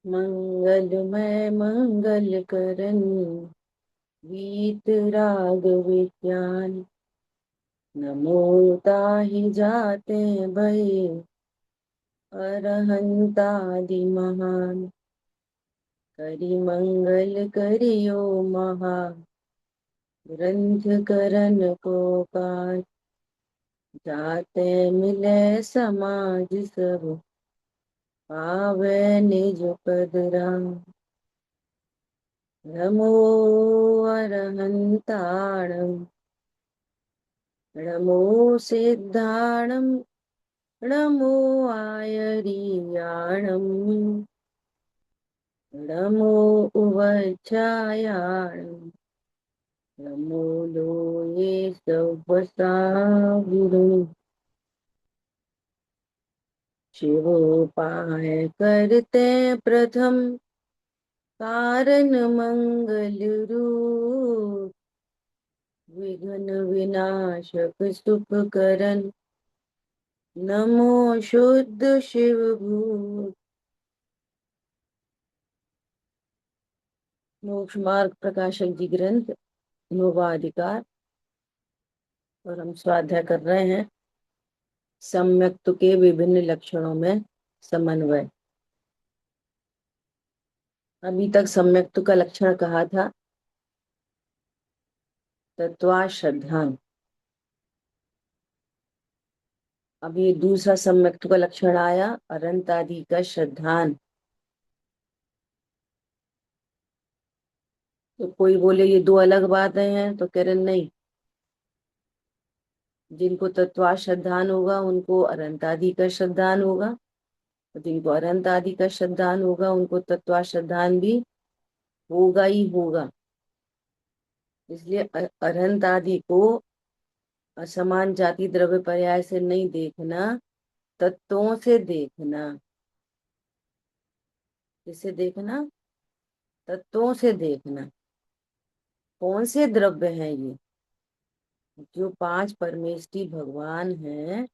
मंगलमय मंगल करन वीत राग विज्ञान। नमो ताहि जाते भय अरहंतादि महान। करि मंगल करियो महा ग्रंथ करन को काज। जाते मिले समाज सब पावे निज पद राम। नमो अरहंताणं नमो सिद्धाणं नमो आयरियाणं नमो उवचायाणं नमो लोये सवसा। शिवोपाय करते प्रथम कारण मंगल रूप। विघ्न विनाशक सुख करन नमो शुद्ध शिव भूत। मोक्ष मार्ग प्रकाशक जी ग्रंथ नोवाधिकार। और हम स्वाध्याय कर रहे हैं सम्यक्तु के विभिन्न लक्षणों में समन्वय। अभी तक सम्यक्तु का लक्षण कहा था तत्वाश्रद्धान। अब ये दूसरा सम्यक्तु का लक्षण आया अनंतादि का श्रद्धान। तो कोई बोले ये दो अलग बातें हैं, तो कह रहे नहीं, जिनको तत्वा श्रद्धान होगा उनको अनंत आदि का श्रद्धान होगा, और जिनको अनंत आदि का श्रद्धान होगा उनको तत्वा श्रद्धान भी होगा ही होगा। इसलिए अनंत आदि को असमान जाति द्रव्य पर्याय से नहीं देखना, तत्वों से देखना। किसे देखना? तत्वों से देखना। कौन से द्रव्य हैं ये? जो पांच परमेष्टि भगवान हैं,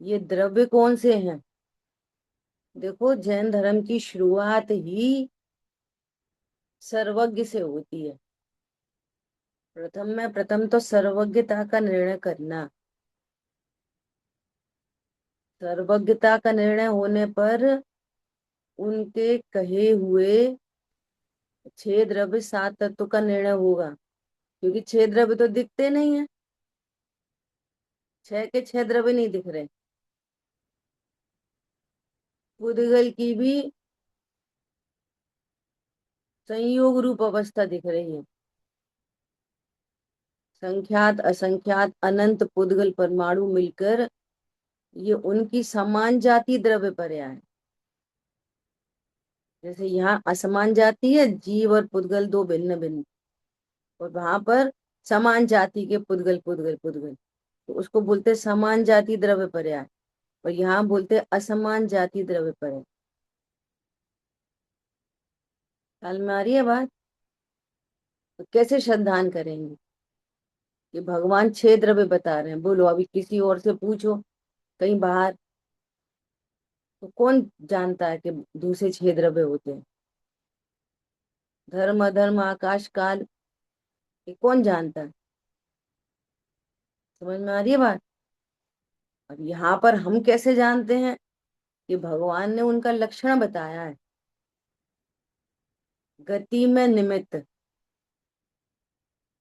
ये द्रव्य कौन से हैं? देखो, जैन धर्म की शुरुआत ही सर्वज्ञ से होती है। प्रथम तो सर्वज्ञता का निर्णय करना। सर्वज्ञता का निर्णय होने पर उनके कहे हुए छह द्रव्य सात तत्व का निर्णय होगा, क्योंकि छह द्रव्य तो दिखते नहीं है। छह के छह द्रव्य नहीं दिख रहे। पुद्गल की भी संयोग रूप अवस्था दिख रही है। संख्यात असंख्यात अनंत पुद्गल परमाणु मिलकर ये उनकी समान जाति द्रव्य पर्याय है। जैसे यहाँ असमान जाति है, जीव और पुद्गल दो भिन्न भिन्न, और वहां पर समान जाति के पुद्गल पुद्गल पुद्गल, तो उसको बोलते समान जाति द्रव्य पर्याय। और यहाँ बोलते असमान जाति द्रव्य पर्याय। ख्याल में आ रही है बात? तो कैसे श्रद्धान करेंगे कि भगवान छह द्रव्य बता रहे हैं? बोलो, अभी किसी और से पूछो कहीं बाहर, तो कौन जानता है कि दूसरे छह द्रव्य होते हैं? धर्म अधर्म आकाश काल, ये कौन जानता है? समझ में आ रही है बात? अब यहाँ पर हम कैसे जानते हैं कि भगवान ने उनका लक्षण बताया है? गति में निमित्त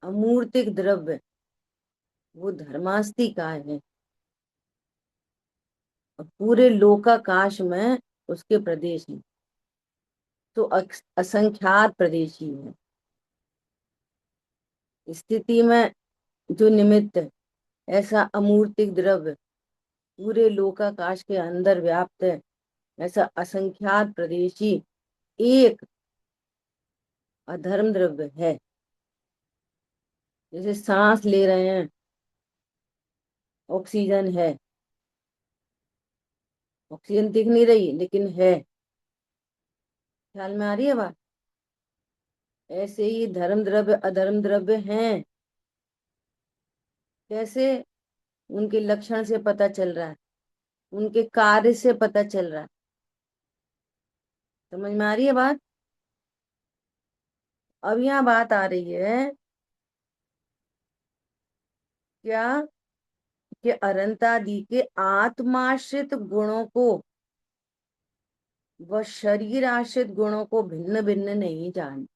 अमूर्तिक द्रव्य, वो धर्मास्ति काय है, और पूरे लोकाकाश में उसके प्रदेश हैं, तो असंख्यात प्रदेशी है। स्थिति में जो निमित्त है, ऐसा अमूर्तिक द्रव्य पूरे लोकाकाश के अंदर व्याप्त है, ऐसा असंख्यात प्रदेशी एक अधर्म द्रव्य है। जैसे सांस ले रहे हैं, ऑक्सीजन है, ऑक्सीजन दिख नहीं रही लेकिन है। ख्याल में आ रही है बात? ऐसे ही धर्म द्रव्य अधर्म द्रव्य हैं। कैसे? उनके लक्षण से पता चल रहा है, उनके कार्य से पता चल रहा है। समझ में आ रही है बात? अब यहाँ बात आ रही है क्या, कि अनंतादि के आत्माश्रित गुणों को व शरीर आश्रित गुणों को भिन्न भिन्न नहीं जानता।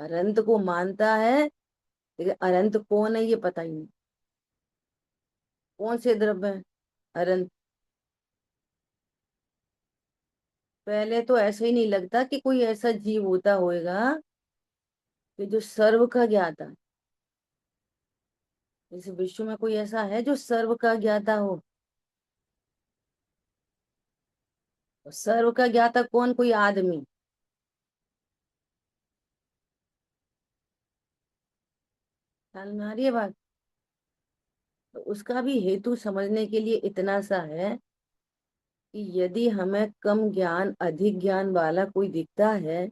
अनंत को मानता है, लेकिन अनंत कौन है ये पता ही नहीं। कौन से द्रव्य है अनंत? पहले तो ऐसा ही नहीं लगता कि कोई ऐसा जीव होता होएगा कि जो सर्व का ज्ञाता है। इस विश्व में कोई ऐसा है जो सर्व का ज्ञाता हो? सर्व का ज्ञाता कौन? कोई आदमी? ख्याल में आ रही है बात? तो उसका भी हेतु समझने के लिए इतना सा है कि यदि हमें कम ज्ञान अधिक ज्ञान वाला कोई दिखता है,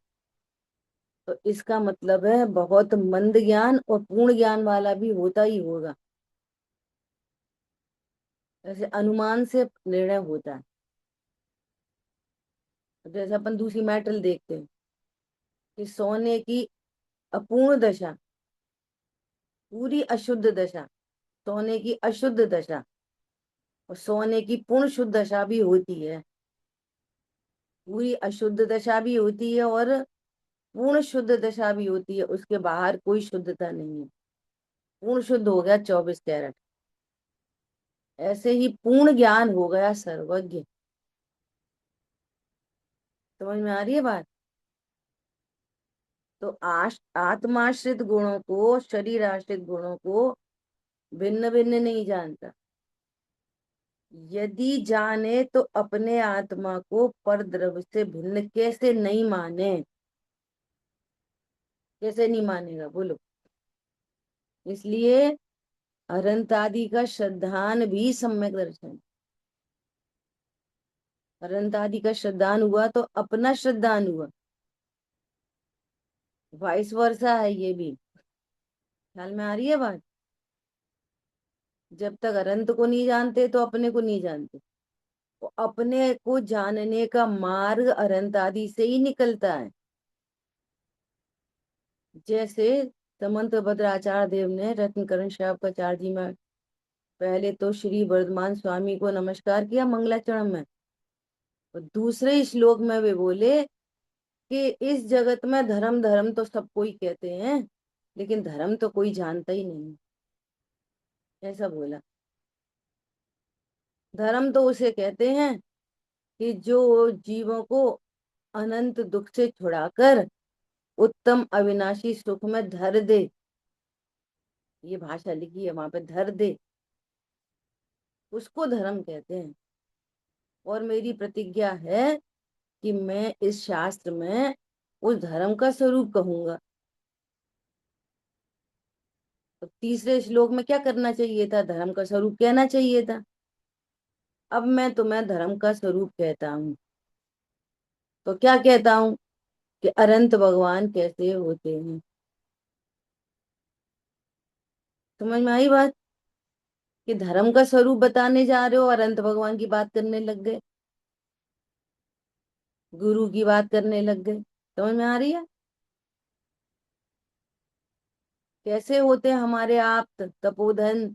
तो इसका मतलब है बहुत मंद ज्ञान और पूर्ण ज्ञान वाला भी होता ही होगा। ऐसे अनुमान से निर्णय होता है। जैसे अपन दूसरी मेटल देखते हैं कि सोने की अपूर्ण दशा, पूरी अशुद्ध दशा, सोने की अशुद्ध दशा, और सोने की पूर्ण शुद्ध दशा भी होती है। पूरी अशुद्ध दशा भी होती है और पूर्ण शुद्ध दशा भी होती है, उसके बाहर कोई शुद्धता नहीं है। पूर्ण शुद्ध हो गया 24 कैरेट। ऐसे ही पूर्ण ज्ञान हो गया सर्वज्ञ। समझ में आ रही है बात? तो आत्माश्रित गुणों को शरीर आश्रित गुणों को भिन्न भिन्न नहीं जानता। यदि जाने तो अपने आत्मा को पर द्रव्य से भिन्न कैसे नहीं माने? कैसे नहीं मानेगा बोलो? इसलिए अनंत आदि का श्रद्धान भी सम्यक दर्शन। अनंत आदि का श्रद्धान हुआ तो अपना श्रद्धान हुआ, वाइस वर्सा है ये भी। ख्याल में आ रही है बात? जब तक अनंत को नहीं जानते तो अपने को नहीं जानते। तो अपने को जानने का मार्ग अनंत आदि से ही निकलता है। जैसे समंत भद्राचार्य देव ने रत्नकरण श्यामाचार्य जी में पहले तो श्री वर्धमान स्वामी को नमस्कार किया मंगलाचरण में, और दूसरे श्लोक में वे बोले कि इस जगत में धर्म धर्म तो सब कोई कहते हैं, लेकिन धर्म तो कोई जानता ही नहीं। ऐसा बोला। धर्म तो उसे कहते हैं कि जो जीवों को अनंत दुख से छुड़ाकर उत्तम अविनाशी सुख में धर दे। ये भाषा लिखी है वहां पे, धर दे, उसको धर्म कहते हैं। और मेरी प्रतिज्ञा है कि मैं इस शास्त्र में उस धर्म का स्वरूप कहूंगा। तो तीसरे श्लोक में क्या करना चाहिए था? धर्म का स्वरूप कहना चाहिए था। अब मैं तुम्हें धर्म का स्वरूप कहता हूँ। तो क्या कहता हूँ? कि अनंत भगवान कैसे होते हैं। समझ में आई बात? कि धर्म का स्वरूप बताने जा रहे हो और अनंत भगवान की बात करने लग गए, गुरु की बात करने लग गए। समझ में आ रही है? कैसे होते हैं हमारे आप तपोधन?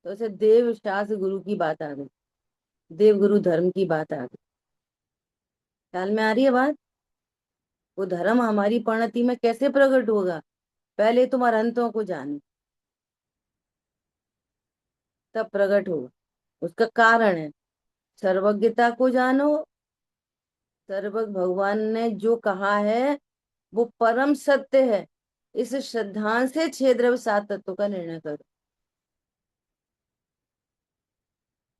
तो ऐसे देव शास्त्र गुरु की बात आ गई, देव गुरु धर्म की बात आ गई। ख्याल में आ रही है बात? वो धर्म हमारी परिणति में कैसे प्रकट होगा? पहले तुम अनंतों को जानो, तब प्रकट होगा। उसका कारण है सर्वज्ञता को जानो। सर्वज्ञ भगवान ने जो कहा है वो परम सत्य है। इस श्रद्धांत से 6 द्रव्य 7 तत्वों का निर्णय करो।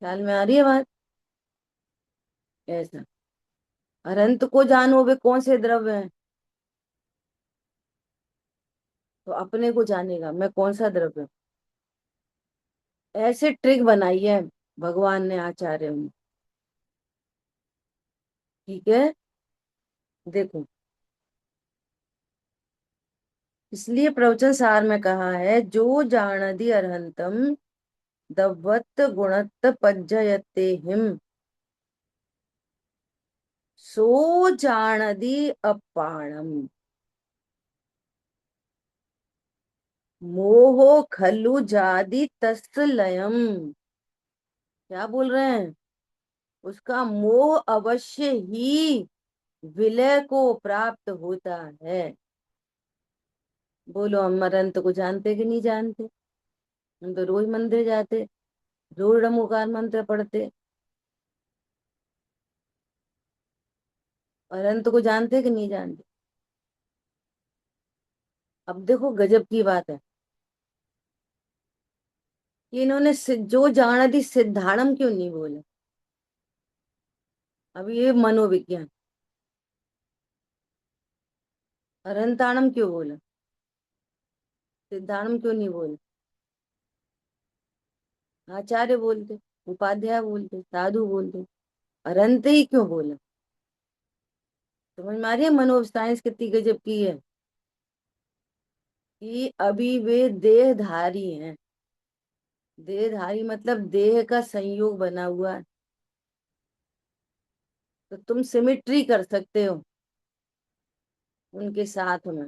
ख्याल में आ रही है बात? ऐसा अनंत को जानो वे कौन से द्रव्य हैं, तो अपने को जानेगा मैं कौन सा द्रव्य हूं। ऐसे ट्रिक बनाई है भगवान ने, आचार्य ने। ठीक है, देखो। इसलिए प्रवचन सार में कहा है, जो जानदि अरहंतम दवत गुणत पज्जयते हिम। सो जानदी अपाणम मोहो खलु जाति तस्लयम। क्या बोल रहे हैं? उसका मोह अवश्य ही विलय को प्राप्त होता है। बोलो, हम अनंत को जानते कि नहीं जानते? हम तो रोज मंदिर जाते, रोज नमोकार मंत्र पढ़ते, अनंत को जानते कि नहीं जानते? अब देखो गजब की बात है कि इन्होंने जो जाना थी सिद्धाणम क्यों नहीं बोला? अब ये मनोविज्ञान अरंताणम क्यों बोला? सिद्धाणम क्यों नहीं बोला? आचार्य बोलते, उपाध्याय बोलते, साधु बोलते, अरंत ही क्यों बोला? समझ में आ रही है मनो साइंस कितनी गजब की है कि अभी वे देहधारी हैं। देहधारी मतलब देह का संयोग बना हुआ है। तो तुम सिमिट्री कर सकते हो उनके साथ में,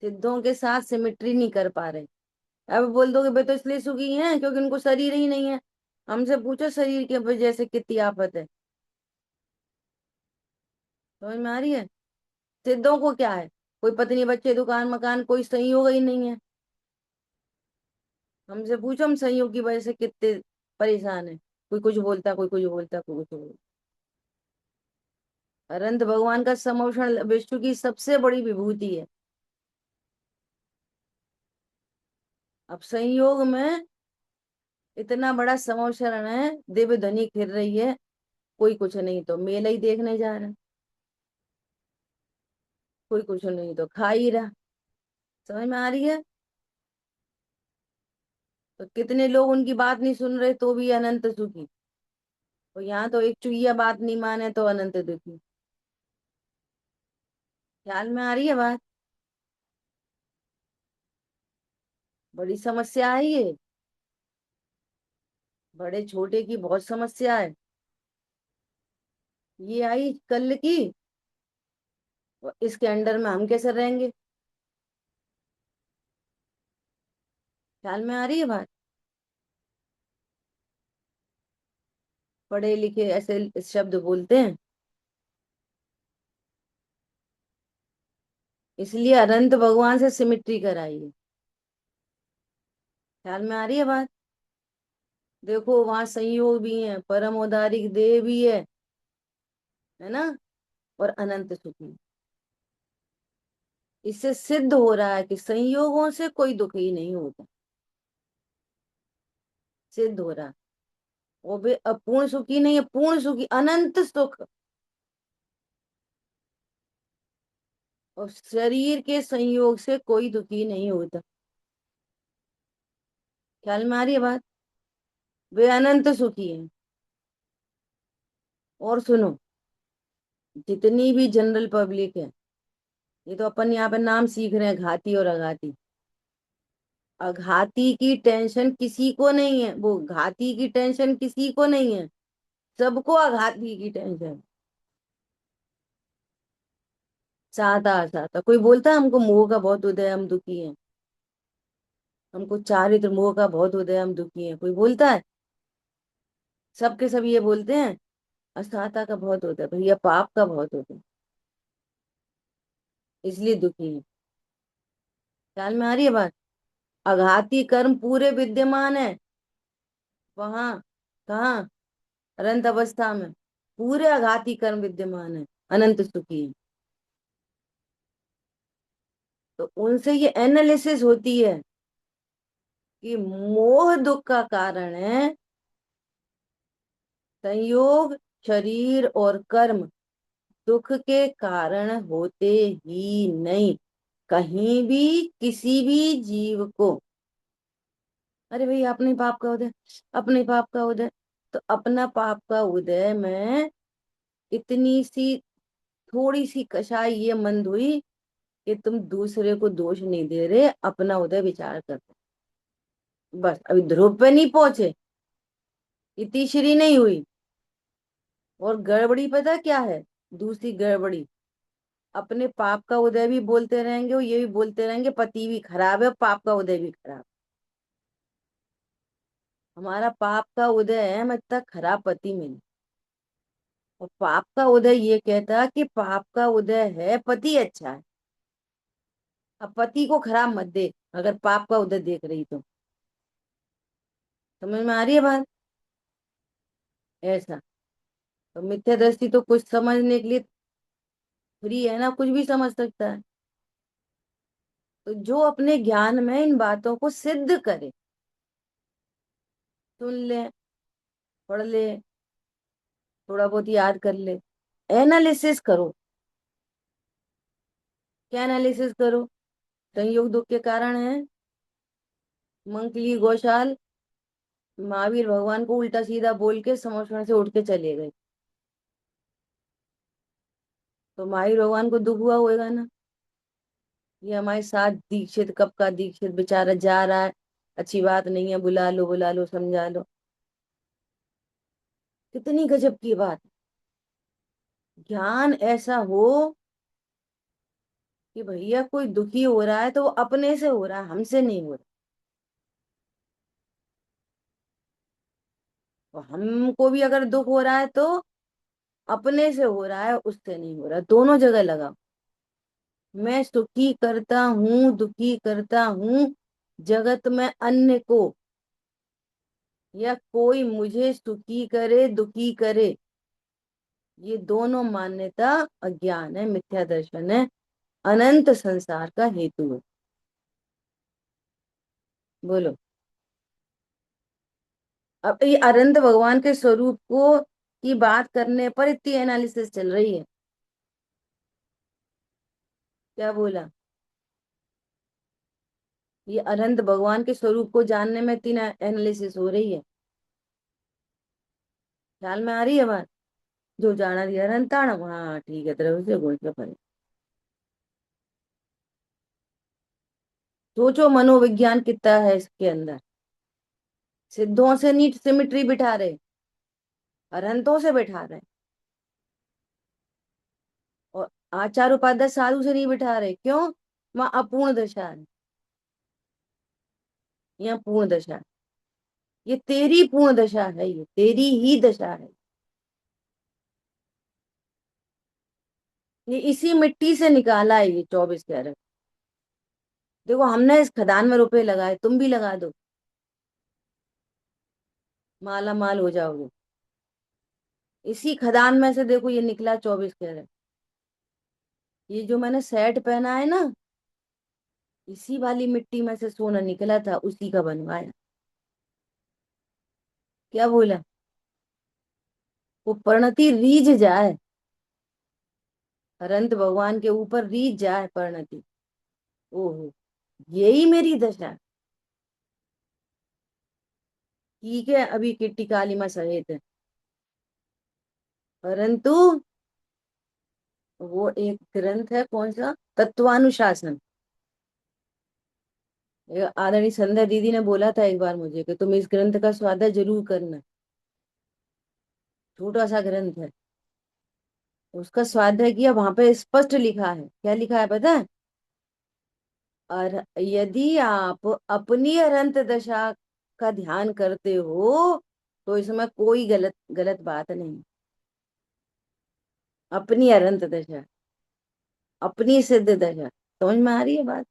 सिद्धों के साथ सिमिट्री नहीं कर पा रहे। अब बोल दोगे वे तो इसलिए सुखी हैं क्योंकि उनको शरीर ही नहीं है। हमसे पूछो शरीर की वजह से कितनी आफत है। समझ में आ रही है? सिद्धों को क्या है? कोई पत्नी बच्चे दुकान मकान, कोई संयोग ही नहीं है। हमसे पूछो हम संयोग की वजह से कितने परेशान है। कोई कुछ बोलता, कोई कुछ बोलता, कोई कुछ बोलता। अनंत भगवान का समोषण विश्व की सबसे बड़ी विभूति है। अब संयोग में इतना बड़ा समोषण है, दिव्य ध्वनि खिल रही है, कोई कुछ नहीं तो मेला ही देखने जा रहा है, कोई कुछ नहीं तो खा ही रहा। समझ में आ रही है? तो कितने लोग उनकी बात नहीं सुन रहे तो भी अनंत सुखी। और यहाँ तो एक चुईया बात नहीं माने तो अनंत दुखी। ख्याल में आ रही है बात? बड़ी समस्या है ये, बड़े छोटे की बहुत समस्या है। ये आई कल की, और इसके अंडर में हम कैसे रहेंगे? ख्याल में आ रही है बात? पढ़े लिखे ऐसे शब्द बोलते हैं, इसलिए अनंत भगवान से सिमिट्री कराई है। ख्याल में आ रही है बात? देखो वहां संयोग भी है, परम औदारिक देह भी है ना, और अनंत सुखी। इससे सिद्ध हो रहा है कि संयोगों से कोई दुख ही नहीं होता। सिद्ध हो रहा है। वो भी अपूर्ण सुखी नहीं है, पूर्ण सुखी, अनंत सुख। और शरीर के संयोग से कोई दुखी नहीं होता। ख्याल में आ रही है बात? वे अनंत सुखी हैं। और सुनो, जितनी भी जनरल पब्लिक है, ये तो अपन यहाँ पे नाम सीख रहे हैं घाती और अघाती। अघाती की टेंशन किसी को नहीं है, वो घाती की टेंशन किसी को नहीं है, सबको आघाती की टेंशन। साता साता कोई बोलता है हमको मोह का बहुत उदय, हम दुखी हैं। हमको चारित्र मोह का बहुत उदय, हम दुखी हैं, कोई बोलता है? सबके सब ये बोलते हैं असाता का बहुत होता है भैया, पाप का बहुत होता है, इसलिए दुखी है। ख्याल में आ रही है बात? आघाती कर्म पूरे विद्यमान है वहां, कहाँ? अनंत अवस्था में पूरे आघाती कर्म विद्यमान है, अनंत सुखी है। तो उनसे ये एनालिसिस होती है कि मोह दुख का कारण है, संयोग शरीर और कर्म दुख के कारण होते ही नहीं, कहीं भी किसी भी जीव को। अरे भाई अपने पाप का उदय, अपने पाप का उदय। तो अपना पाप का उदय में इतनी सी थोड़ी सी कषाय ये मंद हुई कि तुम दूसरे को दोष नहीं दे रहे, अपना उदय विचार कर रहे। बस अभी ध्रुव पे नहीं पहुंचे, इतिश्री नहीं हुई। और गड़बड़ी पता क्या है? दूसरी गड़बड़ी, अपने पाप का उदय भी बोलते रहेंगे और ये भी बोलते रहेंगे पति भी खराब है, पाप का उदय भी खराब। हमारा पाप का उदय है, मैं इतना खराब पति मिली, और पाप का उदय ये कहता कि पाप का उदय है पति अच्छा है। अब पति को खराब मत देख, अगर पाप का उदय देख रही तो। समझ में आ रही है बात? ऐसा। तो मिथ्या दृष्टि तो कुछ समझने के लिए फ्री है ना, कुछ भी समझ सकता है। तो जो अपने ज्ञान में इन बातों को सिद्ध करे, सुन ले, पढ़ ले, थोड़ा बहुत याद कर ले, एनालिसिस करो। क्या एनालिसिस करो? संयोग दुख के कारण है, मंकली गौशाल महावीर भगवान को उल्टा सीधा बोल के समर्पण से उठ के चले गए, तो महावीर भगवान को दुख हुआ होगा ना। ये हमारे साथ दीक्षित, कब का दीक्षित बेचारा जा रहा है, अच्छी बात नहीं है, बुला लो, समझा लो। कितनी गजब की बात। ज्ञान ऐसा हो कि भैया कोई दुखी हो रहा है तो वो अपने से हो रहा है, हमसे नहीं हो रहा। तो हमको भी अगर दुख हो रहा है तो अपने से हो रहा है, उससे नहीं हो रहा, दोनों जगह लगा। मैं सुखी करता हूँ, दुखी करता हूँ जगत में अन्य को, या कोई मुझे सुखी करे दुखी करे, ये दोनों मान्यता अज्ञान है, मिथ्या दर्शन है, अनंत संसार का हेतु है। बोलो। अब ये अनंत भगवान के स्वरूप को की बात करने पर इतनी एनालिसिस चल रही है। क्या बोला? ये अनंत भगवान के स्वरूप को जानने में इतनी एनालिसिस हो रही है। ख्याल में आ रही है बात? जो जाना दिया अनंताण, हाँ ठीक है, तरह से गुण के परे। सोचो मनोविज्ञान कितना है इसके अंदर। सिद्धों से नीट सिमिट्री बिठा रहे, अरहंतों से बिठा रहे, और आचार उपाध्याय साधु से नहीं बिठा रहे। क्यों? वहां अपूर्ण दशा है, यहाँ पूर्ण दशा है। ये तेरी पूर्ण दशा है, ये तेरी ही दशा है। ये इसी मिट्टी से निकाला है ये 24 कैरेट। देखो हमने इस खदान में रुपए लगाए, तुम भी लगा दो, माला माल हो जाओगे। इसी खदान में से देखो ये निकला 24 कैरेट। ये जो मैंने सेट पहना है ना, इसी वाली मिट्टी में से सोना निकला था, उसी का बनवाया। क्या बोला? वो परिणति रीझ जाए, अनंत भगवान के ऊपर रीझ जाए परिणति। ओहो, यही मेरी दशा है। ठीक है, अभी किट्टी कालीमा सहित है, परंतु वो एक ग्रंथ है, कौन सा, तत्वानुशासन। आदरणीय संध्या दीदी ने बोला था एक बार मुझे कि तुम इस ग्रंथ का स्वाध्याय जरूर करना। छोटा सा ग्रंथ है, उसका स्वाध्याय किया, वहां पे स्पष्ट लिखा है, क्या लिखा है पता है? और यदि आप अपनी अनंत दशा का ध्यान करते हो तो इसमें कोई गलत गलत बात नहीं। अपनी अनंत दशा, अपनी सिद्ध दशा। समझ में आ रही है बात?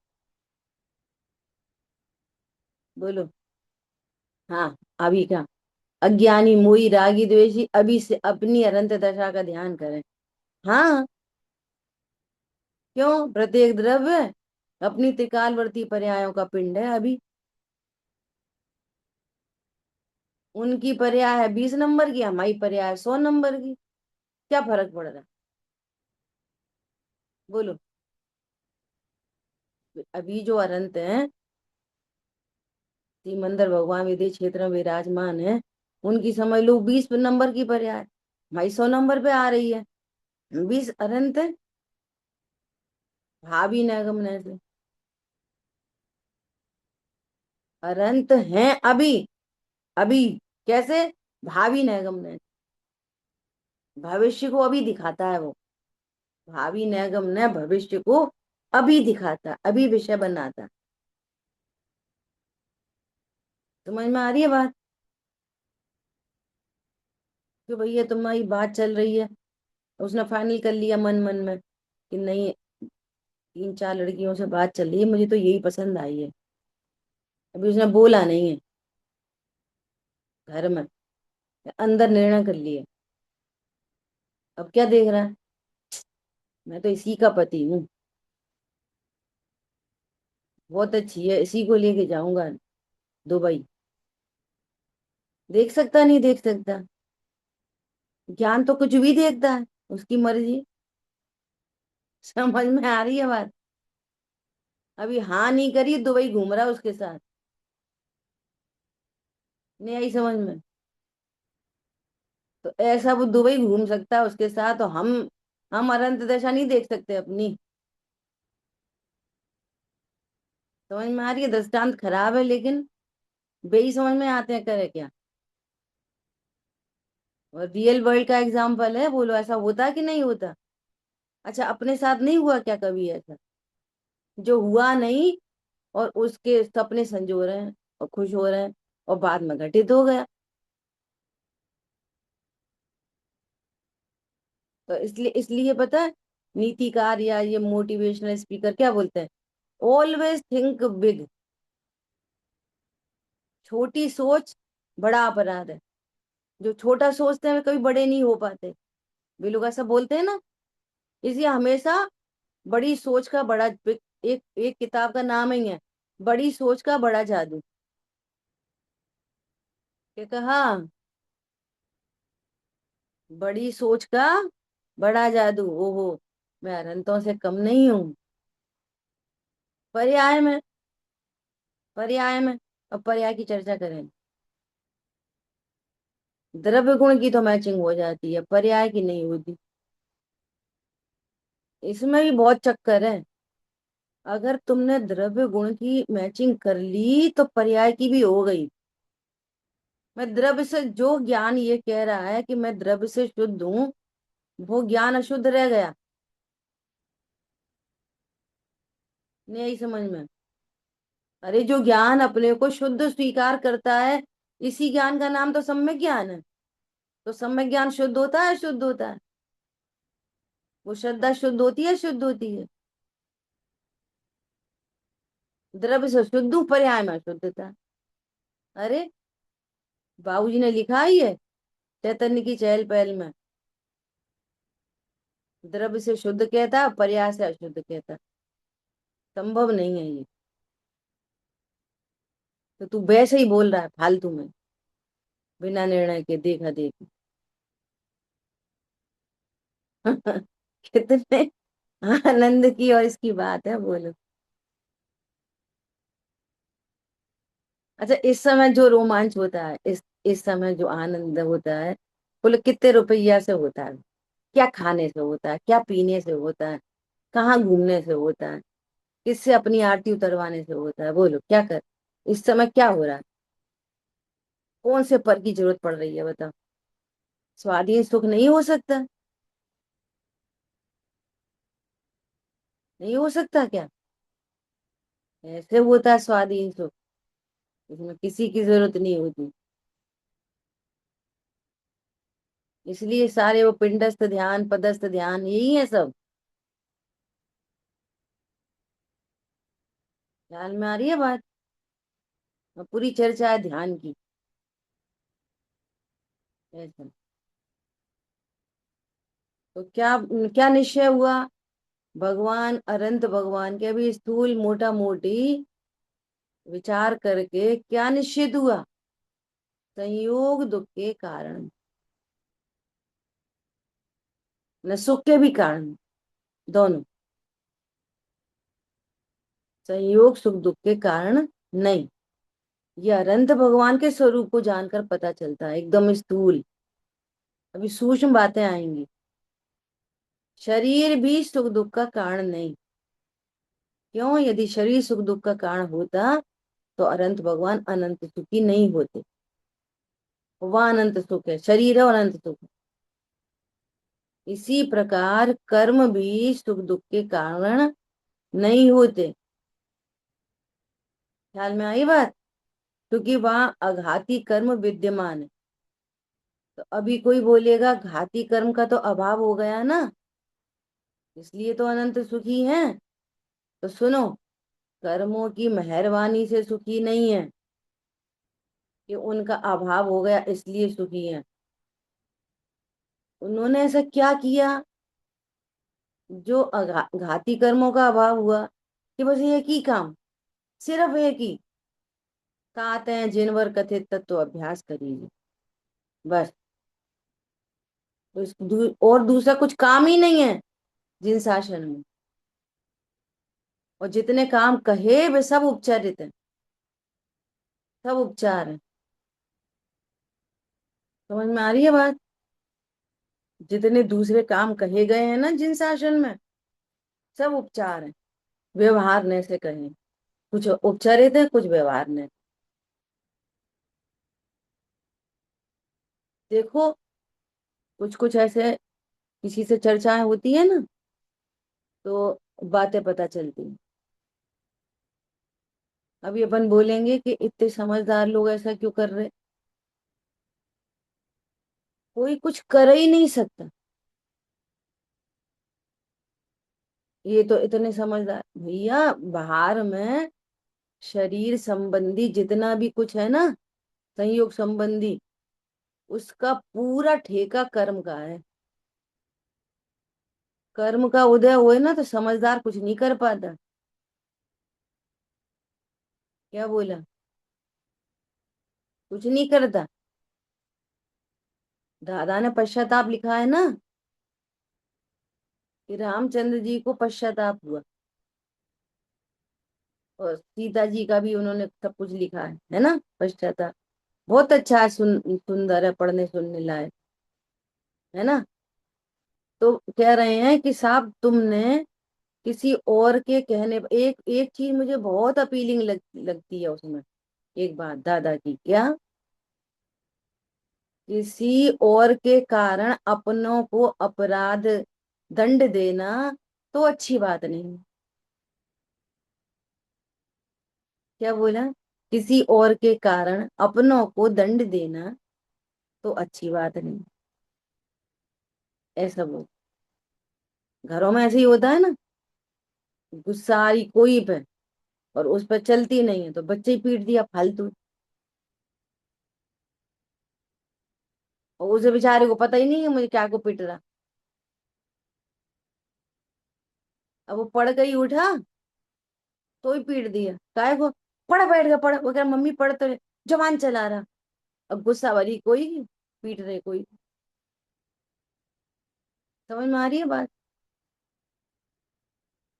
बोलो। हाँ, अभी का अज्ञानी मोही रागी द्वेषी अभी से अपनी अनंत दशा का ध्यान करें। हाँ। क्यों? प्रत्येक द्रव्य अपनी त्रिकालवर्ती पर्यायों का पिंड है अभी। उनकी पर्याय है 20 नंबर की, हमारी पर्याय 100 नंबर की। क्या फर्क पड़ रहा है? बोलो। अभी जो अनंत है, सिमंदर भगवान विदेश क्षेत्र में विराजमान है, उनकी समझ लो 20 नंबर की पर्याय, हमारी 100 नंबर पे आ रही है। 20 अनंत है, भावी नैगम्य से अनंत हैं अभी। अभी कैसे? भावी नैगम्य, भविष्य को अभी दिखाता है वो। भावी नैगम न भविष्य को अभी दिखाता, अभी विषय बनाता। समझ में आ रही है बात? कि भैया तुम्हारी बात चल रही है, उसने फाइनल कर लिया मन मन में कि नहीं, 3 4 लड़कियों से बात चल रही है, मुझे तो यही पसंद आई है। अभी उसने बोला नहीं है घर में, अंदर निर्णय कर लिया। अब क्या देख रहा है? मैं तो इसी का पति हूँ, बहुत अच्छी है, इसी को लेके जाऊंगा दुबई। देख सकता नहीं देख सकता? ज्ञान तो कुछ भी देखता है, उसकी मर्जी। समझ में आ रही है बात? अभी हाँ नहीं करी, दुबई घूम रहा है उसके साथ। नहीं आई समझ में? तो ऐसा वो दुबई घूम सकता है उसके साथ, तो हम अनंत दशा नहीं देख सकते अपनी? समझ में आ रही है? दृष्टांत खराब है, लेकिन बेही समझ में आते हैं, करे क्या। और रियल वर्ल्ड का एग्जाम्पल है, बोलो ऐसा होता कि नहीं होता? अच्छा, अपने साथ नहीं हुआ क्या कभी ऐसा? जो हुआ नहीं, और उसके सपने संजो रहे हैं और खुश हो रहे हैं, और बाद में घटित हो गया। तो इसलिए इसलिए पता है, नीतिकार या ये मोटिवेशनल स्पीकर क्या बोलते हैं? Always think big. छोटी सोच बड़ा अपराध है। जो छोटा सोचते हैं वे कभी बड़े नहीं हो पाते। वे लोग ऐसा बोलते हैं ना। इसलिए हमेशा बड़ी सोच का बड़ा, एक एक किताब का नाम ही है, बड़ी सोच का बड़ा जादू। क्या कहा? बड़ी सोच का बड़ा जादू। ओहो, मैं अनंतों से कम नहीं हूँ। पर्याय में, पर्याय में। अब पर्याय की चर्चा करें। द्रव्य गुण की तो मैचिंग हो जाती है, पर्याय की नहीं होती। इसमें भी बहुत चक्कर है। अगर तुमने द्रव्य गुण की मैचिंग कर ली तो पर्याय की भी हो गई। मैं द्रव्य से, जो ज्ञान ये कह रहा है कि मैं द्रव्य से शुद्ध हूँ, वो ज्ञान अशुद्ध रह गया। नहीं आई समझ में? अरे जो ज्ञान अपने को शुद्ध स्वीकार करता है, इसी ज्ञान का नाम तो सम्यक ज्ञान है। तो सम्यक ज्ञान शुद्ध होता है शुद्ध होता है? वो श्रद्धा शुद्ध होती है शुद्ध होती है? द्रव्य से शुद्ध हूँ, पर्याय में शुद्धता। अरे, बाबूजी ने लिखा ही है चैतन्य की चहल पहल में। द्रव्य से शुद्ध कहता, पर्याय से अशुद्ध कहता। संभव नहीं है ये। तो तू वैसे ही बोल रहा है फालतू में, बिना निर्णय के, देखा देखी। कितने आनंद की और इसकी बात है, बोलो। अच्छा, इस समय जो रोमांच होता है, इस समय जो आनंद होता है, बोलो कितने रुपया से होता है? क्या खाने से होता है? क्या पीने से होता है? कहाँ घूमने से होता है? किससे अपनी आरती उतरवाने से होता है? बोलो क्या कर, इस समय क्या हो रहा है? कौन से पर की जरूरत पड़ रही है बताओ? स्वाधीन सुख नहीं हो सकता? नहीं हो सकता क्या? ऐसे होता है स्वाधीन सुख, इसमें किसी की जरूरत नहीं होती। इसलिए सारे वो पिंडस्थ ध्यान, पदस्थ ध्यान, यही है सब। ध्यान में आ रही है बात? और पूरी चर्चा है ध्यान की। ऐसा। तो क्या क्या निश्चय हुआ? भगवान, अनंत भगवान के अभी स्थूल मोटा मोटी विचार करके क्या निश्चित हुआ? संयोग दुख के कारण, न सुख के भी कारण, दोनों। संयोग सुख दुख के कारण नहीं। ये अनंत भगवान के स्वरूप को जानकर पता चलता है, एकदम स्थूल। अभी सूक्ष्म बातें आएंगी। शरीर भी सुख दुख का कारण नहीं। क्यों? यदि शरीर सुख दुख का कारण होता तो अनंत भगवान अनंत सुखी नहीं होते। वह अनंत सुख है, शरीर है और अनंत सुख है। इसी प्रकार कर्म भी सुख दुख के कारण नहीं होते। ख्याल में आई बात? क्योंकि वहां अघाती कर्म विद्यमान है। तो अभी कोई बोलेगा घाती कर्म का तो अभाव हो गया ना, इसलिए तो अनंत सुखी है। तो सुनो, कर्मों की मेहरबानी से सुखी नहीं है कि उनका अभाव हो गया इसलिए सुखी है। उन्होंने ऐसा क्या किया जो घाती कर्मों का अभाव हुआ? कि बस एक ही काम, सिर्फ एक ही, कहते हैं जिनवर कथित तत्व अभ्यास करिए, बस। तो और दूसरा कुछ काम ही नहीं है जिन शासन में। और जितने काम कहे वे सब उपचारित है, सब उपचार है। समझ में आ रही है बात? जितने दूसरे काम कहे गए हैं ना जिन शासन में, सब उपचार है। व्यवहार ने से कहें, कुछ उपचारित है कुछ व्यवहार ने। देखो, कुछ कुछ ऐसे किसी से चर्चाएं होती है ना, तो बातें पता चलती हैं। अभी अपन बोलेंगे कि इतने समझदार लोग ऐसा क्यों कर रहे? कोई कुछ कर ही नहीं सकता। ये तो इतने समझदार भैया, बाहर में शरीर संबंधी जितना भी कुछ है ना, संयोग संबंधी, उसका पूरा ठेका कर्म का है। कर्म का उदय हुए ना तो समझदार कुछ नहीं कर पाता। क्या बोला? कुछ नहीं करता। दादा ने पश्चाताप लिखा है ना, कि रामचंद्र जी को पश्चाताप हुआ, और सीता जी का भी उन्होंने सब कुछ लिखा है ना, पश्चाताप। बहुत अच्छा है, सुंदर है, पढ़ने सुनने लायक है ना। तो कह रहे हैं कि साहब तुमने किसी और के कहने एक एक चीज मुझे बहुत अपीलिंग लगती है उसमें। एक बात दादा की क्या, किसी और के कारण अपनों को अपराध दंड देना तो अच्छी बात नहीं। क्या बोला? किसी और के कारण अपनों को दंड देना तो अच्छी बात नहीं, ऐसा बोल। घरों में ऐसे ही होता है ना, गुस्सा आ रही कोई पे और उस पर चलती नहीं है तो बच्चे ही पीट दिया फालतू। और उसे बेचारे को पता ही नहीं है मुझे क्या को पीट रहा। अब वो पढ़ गई उठा तो ही पीट दिया काय को। पढ़ बैठ गया, पढ़, वो कह रहा, मम्मी पढ़ तो रहे, जबान चला रहा। अब गुस्सा वाली कोई, पीट रहे कोई। समझ में आ रही है बात?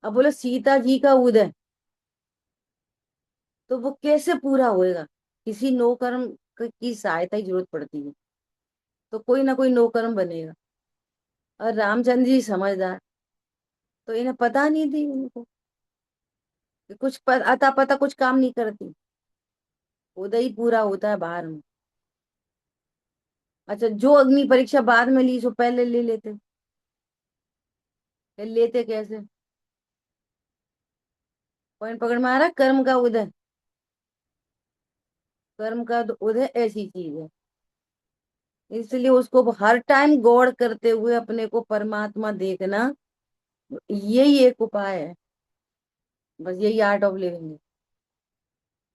अब बोलो सीता जी का उदय, तो वो कैसे पूरा होएगा? किसी नौकर्म की सहायता की जरूरत पड़ती है, तो कोई ना कोई नौकर्म बनेगा। और रामचंद्र जी समझदार, तो इन्हें पता नहीं थी उनको कि कुछ अता पता कुछ काम नहीं करती, उदय ही पूरा होता है बाहर में। अच्छा, जो अग्नि परीक्षा बाद में ली सो पहले ले लेते। फिर लेते कैसे? पॉइंट पकड़ में आ रहा है? कर्म का उदय, कर्म का उदय ऐसी चीज है, इसलिए उसको हर टाइम गौर करते हुए अपने को परमात्मा देखना, यही एक उपाय है। बस यही आर्ट ऑफ लिविंग है।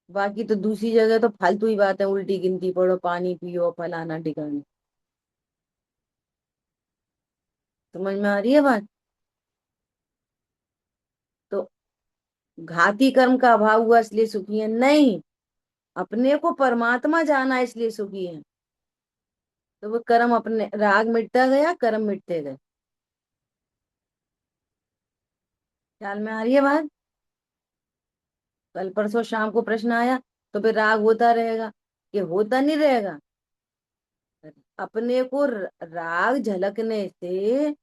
बाकी तो दूसरी जगह तो फालतू ही बात है, उल्टी गिनती पढ़ो, पानी पियो, फलाना ठिकाना। समझ में आ रही है बात? तो घाती कर्म का अभाव हुआ इसलिए सुखी है नहीं, अपने को परमात्मा जाना इसलिए सुखी है। तो वो कर्म अपने, राग मिटता गया, कर्म मिटते गए। ख्याल में आ रही है बात? कल परसों शाम को प्रश्न आया, तो फिर राग होता रहेगा? ये होता नहीं रहेगा। अपने को राग झलकने से,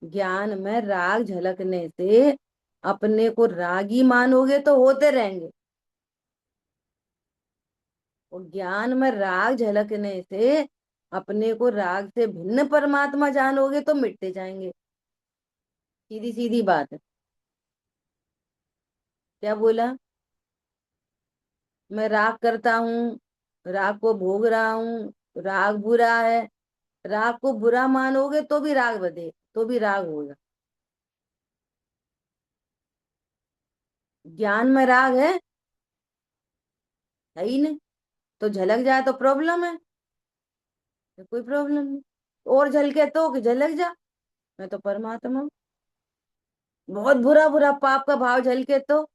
ज्ञान में राग झलकने से अपने को रागी मानोगे तो होते रहेंगे, और ज्ञान में राग झलकने से अपने को राग से भिन्न परमात्मा जानोगे तो मिटते जाएंगे। सीधी सीधी बात है। क्या बोला? मैं राग करता हूँ, राग को भोग रहा हूँ, राग बुरा है। राग को बुरा मानोगे तो भी राग बधे, तो भी राग होगा। ज्ञान में राग है ही नहीं। तो झलक जाए तो प्रॉब्लम है, तो कोई प्रॉब्लम नहीं। और झलके तो कि झलक जा, मैं तो परमात्मा हूँ। बहुत बुरा बुरा पाप का भाव झलके तो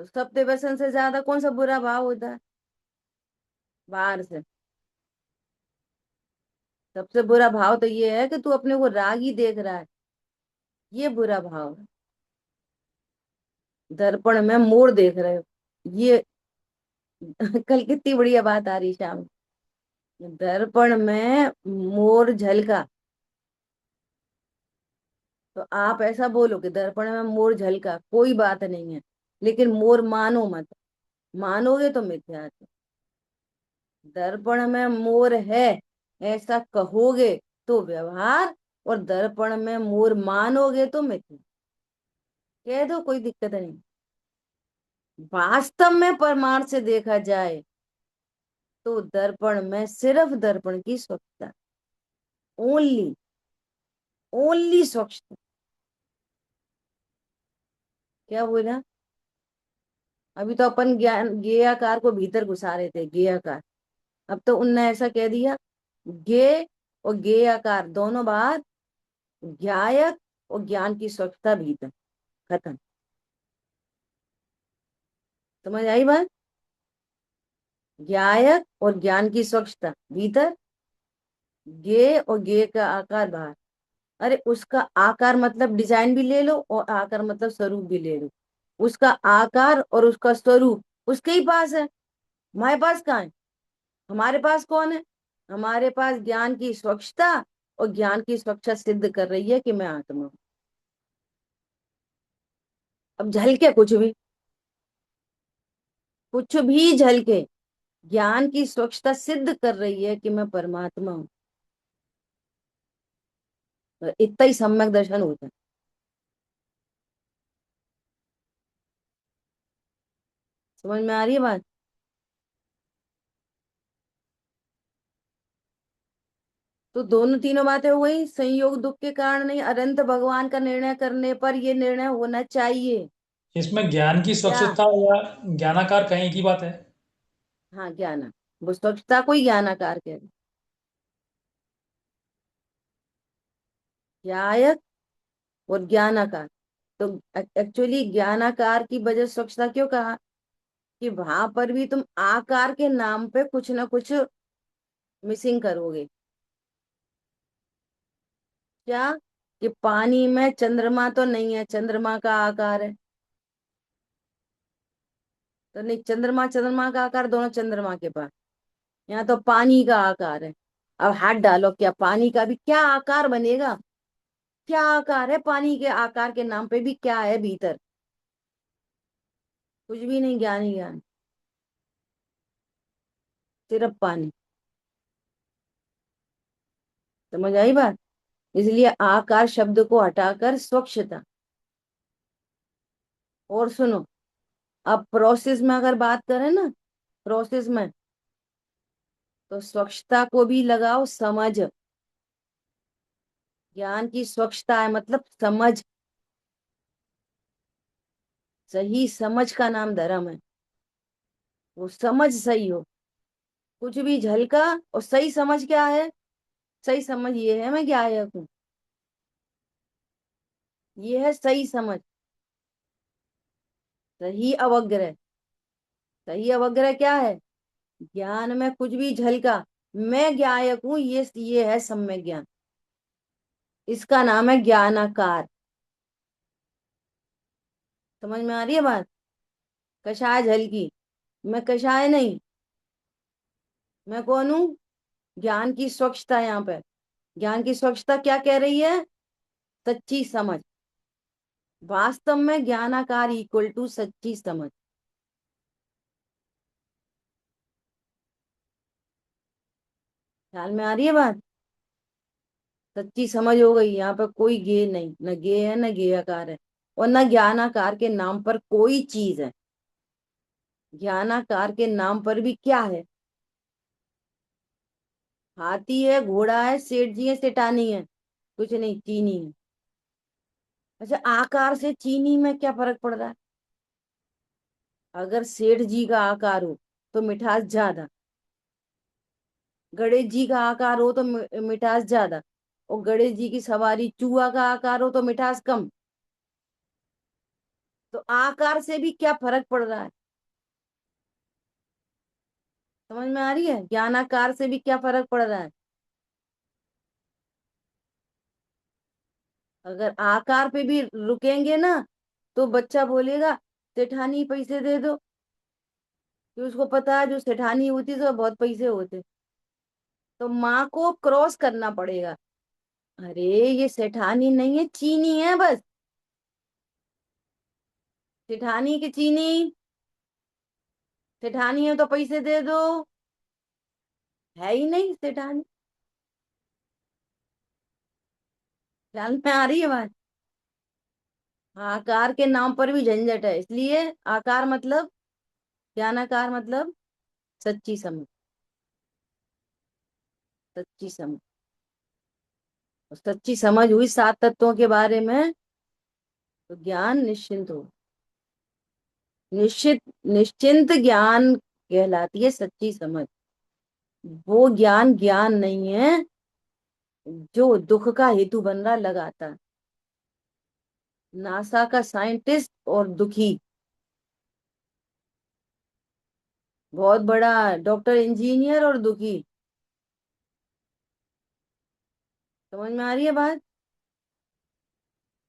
सत्य व्यसन से ज्यादा कौन सा बुरा भाव होता है बाहर से? सबसे बुरा भाव तो ये है कि तू अपने को राग ही देख रहा है, ये बुरा भाव है। दर्पण में मोर देख रहे हो, ये कल कितनी बढ़िया बात आ रही शाम। दर्पण में मोर झलका, तो आप ऐसा बोलो कि दर्पण में मोर झलका, कोई बात नहीं है, लेकिन मोर मानो मत। मानोगे तो मिथ्या है। दर्पण में मोर है ऐसा कहोगे तो व्यवहार, और दर्पण में मोर मानोगे तो मिथ्या। कह दो, कोई दिक्कत नहीं। वास्तव में प्रमाण से देखा जाए तो दर्पण में सिर्फ दर्पण की स्वच्छता, ओनली, ओनली स्वच्छता। क्या बोला? अभी तो अपन ज्ञान ज्ञेयाकार को भीतर घुसा रहे थे, ज्ञेयाकार। अब तो उनने ऐसा कह दिया, ज्ञेय और ज्ञेयाकार दोनों बाहर, ज्ञायक और ज्ञान की स्वच्छता भीतर, खत्म। समझ आई बात? ज्ञायक और ज्ञान की स्वच्छता भीतर, ज्ञेय और ज्ञेय का आकार बाहर। अरे उसका आकार मतलब डिजाइन भी ले लो, और आकार मतलब स्वरूप भी ले लो। उसका आकार और उसका स्वरूप उसके ही पास है, हमारे पास कहाँ है? हमारे पास कौन है? हमारे पास ज्ञान की स्वच्छता, और ज्ञान की स्वच्छता सिद्ध कर रही है कि मैं आत्मा हूं। अब झलके कुछ भी, कुछ भी झलके, ज्ञान की स्वच्छता सिद्ध कर रही है कि मैं परमात्मा हूँ। तो इतना ही सम्यक दर्शन होता है। समझ में आ रही है बात? तो दोनों तीनों बातें हो गई। संयोग दुख के कारण नहीं, अनंत भगवान का निर्णय करने पर ये निर्णय होना चाहिए। इसमें ज्ञान की क्या? स्वच्छता या ज्ञानाकार कहीं एक ही बात है। हाँ, ज्ञान, वो स्वच्छता को ही ज्ञानाकार कह रहे। ज्ञायक और ज्ञानाकार। तो एक्चुअली ज्ञानाकार की वजह स्वच्छता क्यों कहा? कि वहां पर भी तुम आकार के नाम पे कुछ ना कुछ मिसिंग करोगे। क्या? कि पानी में चंद्रमा तो नहीं है, चंद्रमा का आकार है। तो नहीं, चंद्रमा चंद्रमा का आकार, दोनों चंद्रमा के पास। यहाँ तो पानी का आकार है। अब हाथ डालो, क्या पानी का भी क्या आकार बनेगा? क्या आकार है पानी के? आकार के नाम पे भी क्या है भीतर? कुछ भी नहीं, ज्ञान ही ज्ञान, सिर्फ पानी। समझ आई बात? इसलिए आकार शब्द को हटाकर स्वच्छता। और सुनो, अब प्रोसेस में अगर बात करें ना, प्रोसेस में, तो स्वच्छता को भी लगाओ समझ। ज्ञान की स्वच्छता है मतलब समझ। सही समझ का नाम धर्म है। वो समझ सही हो, कुछ भी झलका। और सही समझ क्या है? सही समझ ये है मैं ज्ञायक हूँ, ये है सही समझ। सही अवग्रह, सही अवग्रह क्या है? ज्ञान में कुछ भी झलका, मैं ज्ञायक हूँ, ये है सम्यक ज्ञान। इसका नाम है ज्ञानाकार। समझ में आ रही है बात? कषाय झलकी, मैं कषाय नहीं। मैं कौन हूँ? ज्ञान की स्वच्छता। यहाँ पे ज्ञान की स्वच्छता क्या कह रही है? सच्ची समझ। वास्तव में ज्ञानाकार इक्वल टू सच्ची समझ। ख्याल में आ रही है बात? सच्ची समझ हो गई। यहाँ पे कोई गे नहीं, न गे है न गेयकार है, और न ज्ञानाकार के नाम पर कोई चीज है। ज्ञानाकार के नाम पर भी क्या है? हाथी है, घोड़ा है, सेठ जी है, सेठानी है, कुछ नहीं, चीनी है। अच्छा, आकार से चीनी में क्या फर्क पड़ रहा है? अगर सेठ जी का आकार हो तो मिठास ज्यादा, गणेश जी का आकार हो तो मिठास ज्यादा, और गणेश जी की सवारी चूहा का आकार हो तो मिठास कम। तो आकार से भी क्या फर्क पड़ रहा है? समझ में आ रही है? ज्ञानाकार से भी क्या फर्क पड़ रहा है? अगर आकार पे भी रुकेंगे ना, तो बच्चा बोलेगा सेठानी पैसे दे दो, कि उसको पता है जो सेठानी होती है तो बहुत पैसे होते। तो माँ को क्रॉस करना पड़ेगा। अरे ये सेठानी नहीं है, चीनी है बस। सेठानी की चीनी, सेठानी है तो पैसे दे दो, है ही नहीं सेठानी। ख्याल में आ रही है बात? आकार के नाम पर भी झंझट है, इसलिए आकार मतलब, ज्ञानाकार मतलब सच्ची समझ। सच्ची समझ, और सच्ची समझ हुई सात तत्वों के बारे में, तो ज्ञान निश्चिंत हो। निश्चित, निश्चिंत ज्ञान कहलाती है सच्ची समझ। वो ज्ञान ज्ञान नहीं है जो दुख का हेतु बन रहा लगातार। नासा का साइंटिस्ट और दुखी, बहुत बड़ा डॉक्टर इंजीनियर और दुखी। समझ में आ रही है बात?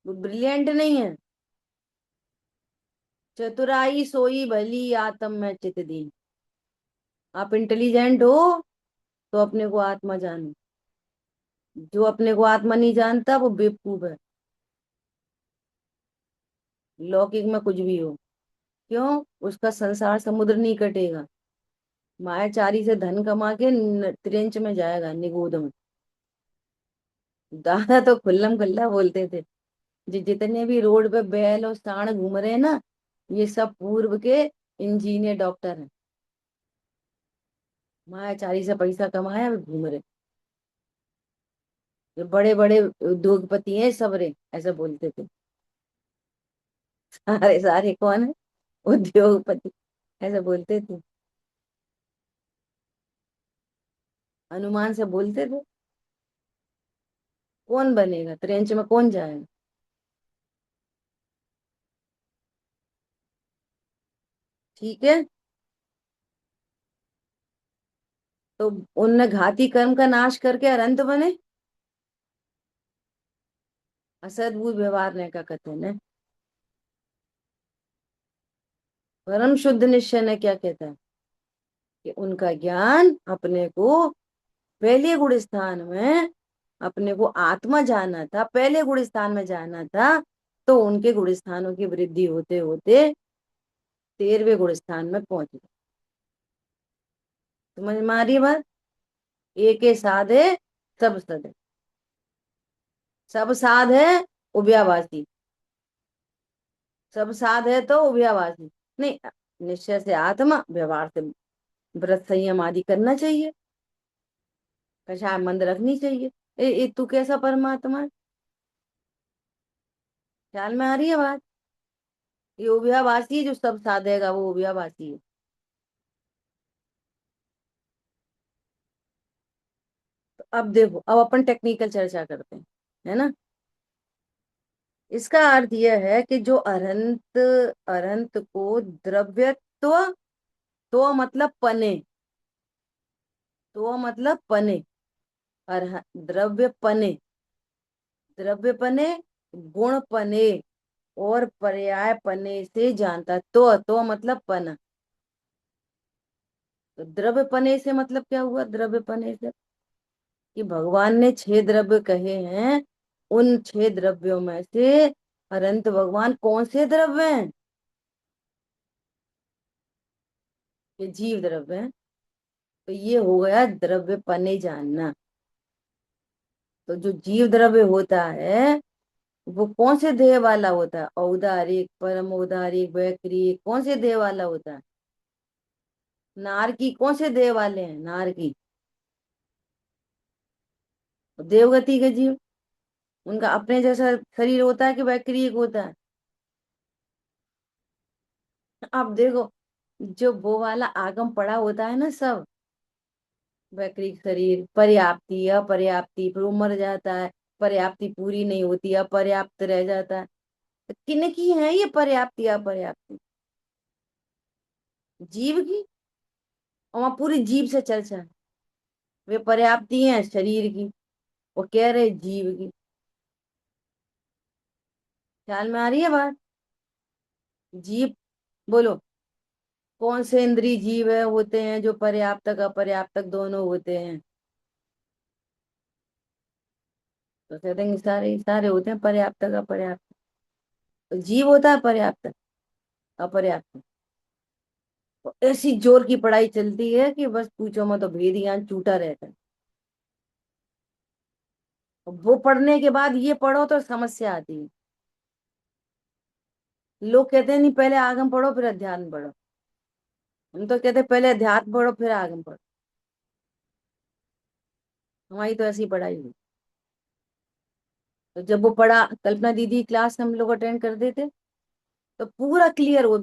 वो ब्रिलियंट नहीं है। चतुराई सोई भली आत्म में चित दी। आप इंटेलिजेंट हो तो अपने को आत्मा जानो, जो अपने को आत्मा नहीं जानता वो बेवकूफ है। लौकिक में कुछ भी हो, क्यों? उसका संसार समुद्र नहीं कटेगा। मायाचारी से धन कमा के त्रिंच में जाएगा, निगोद में। दादा तो खुल्लम खुल्ला बोलते थे, जितने भी रोड पे बैल और सांड घूम रहे हैं ना, ये सब पूर्व के इंजीनियर डॉक्टर हैं। मायाचारी से पैसा कमाया, वे घूम रहे। ये बड़े बड़े उद्योगपति हैं सबरे, ऐसा बोलते थे। सारे सारे कौन है? उद्योगपति, ऐसा बोलते थे। हनुमान से बोलते थे, कौन बनेगा त्रेंच में, कौन जाएगा? ठीक है। तो उनने घाती कर्म का नाश करके अनंत बने। असद्भुत व्यवहार ने का कथन है। परम शुद्ध निश्चय ने क्या कहता है? कि उनका ज्ञान अपने को पहले गुण स्थान में, अपने को आत्मा जाना था, पहले गुण स्थान में जाना था, तो उनके गुण स्थानों की वृद्धि होते होते 13वें गुण स्थान में पहुंच गए। समझ में आ रही है बात? एक साध है, सब सद है। सब साध है, उभयाभासी। सब साध है तो उभयाभासी नहीं। निश्चय से आत्मा, व्यवहार से व्रत संयम आदि करना चाहिए, कषाय मंद रखनी चाहिए। तू कैसा परमात्मा है? ख्याल में आ रही है बात? ये उभयाभासी है, जो सब साधेगा वो उभयाभासी है। तो अब देखो, अब अपन टेक्निकल चर्चा करते हैं, है ना? इसका अर्थ यह है कि जो अनंत, अनंत को द्रव्यत्व, तो मतलब पने, तो मतलब पने, द्रव्य पने, द्रव्य पने, गुण पने, और पर्याय पने से जानता। तो मतलब पना। तो द्रव्य पने से मतलब क्या हुआ? द्रव्य पने से कि भगवान ने 6 द्रव्य कहे हैं, उन 6 द्रव्यों में से अनंत भगवान कौन से द्रव्य हैं? ये जीव द्रव्य हैं। तो ये हो गया द्रव्य पने जानना। तो जो जीव द्रव्य होता है वो कौन से देह वाला होता है? औदारिक, परम औदारिक, वैक्रिक, कौन से देह वाला होता है? नारकी कौन से देह वाले हैं? नारकी, देवगति के जीव। उनका अपने जैसा शरीर होता है कि वैक्रिक होता है? अब देखो, जो वो वाला आगम पड़ा होता है ना सब, वैक्रिक शरीर, पर्याप्ति, अपर्याप्ति, फिर वो मर जाता है, पर्याप्ति पूरी नहीं होती, अपर्याप्त रह जाता है। तो किन की है ये पर्याप्ति अपर्याप्ति? जीव की। और वहां पूरी जीव से चर्चा है। वे पर्याप्ति हैं शरीर की, वो कह रहे जीव की। ख्याल में आ रही है बात? जीव, बोलो, कौन से इंद्रिय जीव है होते हैं जो पर्याप्तक अपर्याप्तक दोनों होते हैं? तो कहते हैं कि सारे सारे होते हैं पर्याप्तक अपर्याप्त। तो जीव होता है पर्याप्त अपर्याप्त। तो ऐसी जोर की पढ़ाई चलती है कि बस पूछो मत, तो भेद ज्ञान छूटा रहता है। और वो पढ़ने के बाद ये पढ़ो तो समस्या आती है। लोग कहते हैं नहीं, पहले आगम पढ़ो फिर अध्यात्म पढ़ो। हम तो कहते हैं पहले अध्यात्म पढ़ो फिर आगम पढ़ो। हमारी तो ऐसी पढ़ाई हुई। तो जब वो पढ़ा, कल्पना दीदी क्लास हम लोग अटेंड करते थे, तो पूरा क्लियर हो,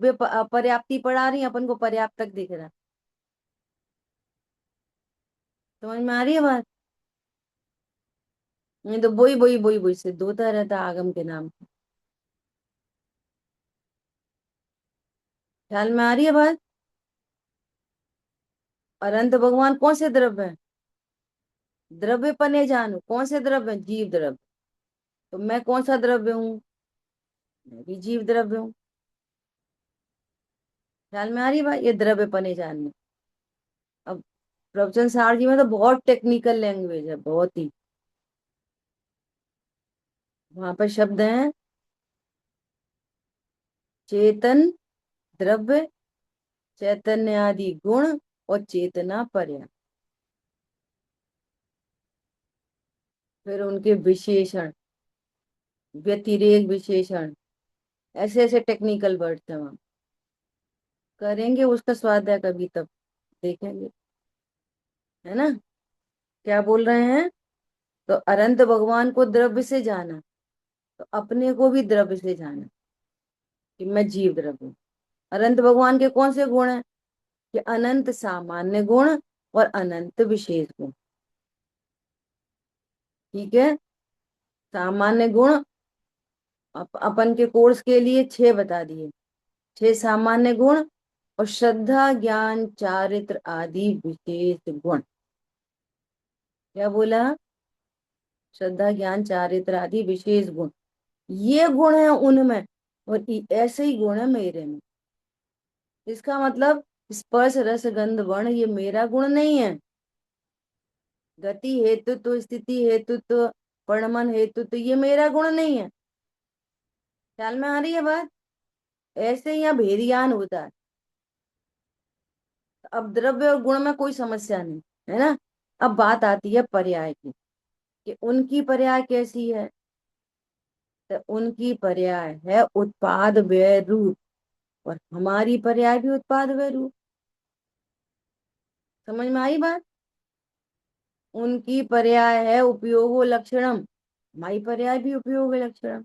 पर्याप्ति पढ़ा रही, अपन को पर्याप्त तक दिख रहा। समझ में आ रही है बात? नहीं तो बोई बोई बोई बोई सिद्ध होता रहता आगम के नाम पे। ख्याल में आ रही है बात? और अनंत भगवान कौन से द्रव्य है? द्रव्य पने जानो, कौन से द्रव्य है? जीव द्रव्य। तो मैं कौन सा द्रव्य हूँ? मैं भी जीव द्रव्य हूँ। ख्याल में आ रही है बात? ये द्रव्य पने जानने। अब प्रवचन सार जी में तो बहुत टेक्निकल लैंग्वेज है, बहुत ही। वहां पर शब्द हैं चेतन, द्रव्य, चैतन्य आदि गुण, और चेतना पर्याय। फिर उनके विशेषण, व्यतिरेक विशेषण, ऐसे ऐसे टेक्निकल वर्ड्स हैं वहां। करेंगे उसका स्वाध्याय कभी, तब देखेंगे, है ना? क्या बोल रहे हैं? तो अनंत भगवान को द्रव्य से जाना, तो अपने को भी द्रव्य से जाना कि मैं जीव द्रव्य हूँ। अनंत भगवान के कौन से गुण हैं? कि अनंत सामान्य गुण और अनंत विशेष गुण। ठीक है? सामान्य गुण अपन के कोर्स के लिए 6 बता दिए, 6 सामान्य गुण, और श्रद्धा ज्ञान चारित्र आदि विशेष गुण। क्या बोला? श्रद्धा ज्ञान चारित्र आदि विशेष गुण, ये गुण है उनमें, और ऐसे ही गुण है मेरे में। इसका मतलब स्पर्श रस गंध वर्ण ये मेरा गुण नहीं है। गति हेतु तो, स्थिति हेतु तो, परिणमन हेतु तो, ये मेरा गुण नहीं है। ख्याल में आ रही है बात? ऐसे ही यहाँ भेद ज्ञान होता है। अब द्रव्य और गुण में कोई समस्या नहीं, है ना? अब बात आती है पर्याय की, कि उनकी पर्याय कैसी है। तो उनकी पर्याय है उत्पाद व्यय रूप, और हमारी पर्याय भी उत्पाद व्यय रूप। समझ में आई बात? उनकी पर्याय है उपयोगो लक्षणम, हमारी पर्याय भी उपयोग लक्षणम।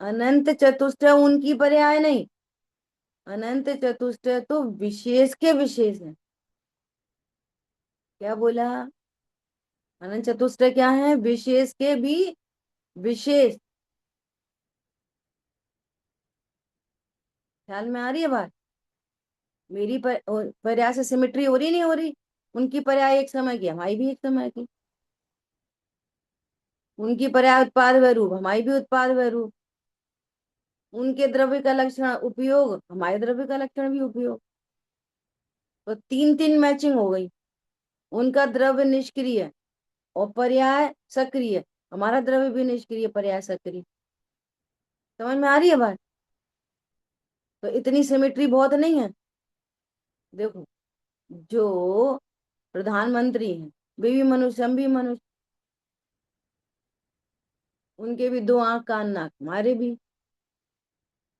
अनंत चतुष्ट उनकी पर्याय नहीं, अनंत चतुष्ट तो विशेष के विशेष है। क्या बोला? अनंत चतुष्ट क्या है? विशेष के भी विशेष। ख्याल में आ रही है बात? मेरी पर्याय से सिमिट्री हो रही नहीं हो रही? उनकी पर्याय एक समय की, हमारी भी एक समय की। उनकी पर्याय उत्पाद व रूप, हमारी भी उत्पाद व रूप। उनके द्रव्य का लक्षण उपयोग, हमारे द्रव्य का लक्षण भी उपयोग। तो 3 3 मैचिंग हो गई। उनका द्रव्य निष्क्रिय और पर्याय सक्रिय, हमारा द्रव्य भी निष्क्रिय पर्याय सक्रिय। समझ में आ रही है बात? तो इतनी सिमिट्री बहुत नहीं है। देखो, जो प्रधानमंत्री हैं वे भी मनुष्य, हम भी मनुष्य, उनके भी दो आंख कान नाक, हमारे भी।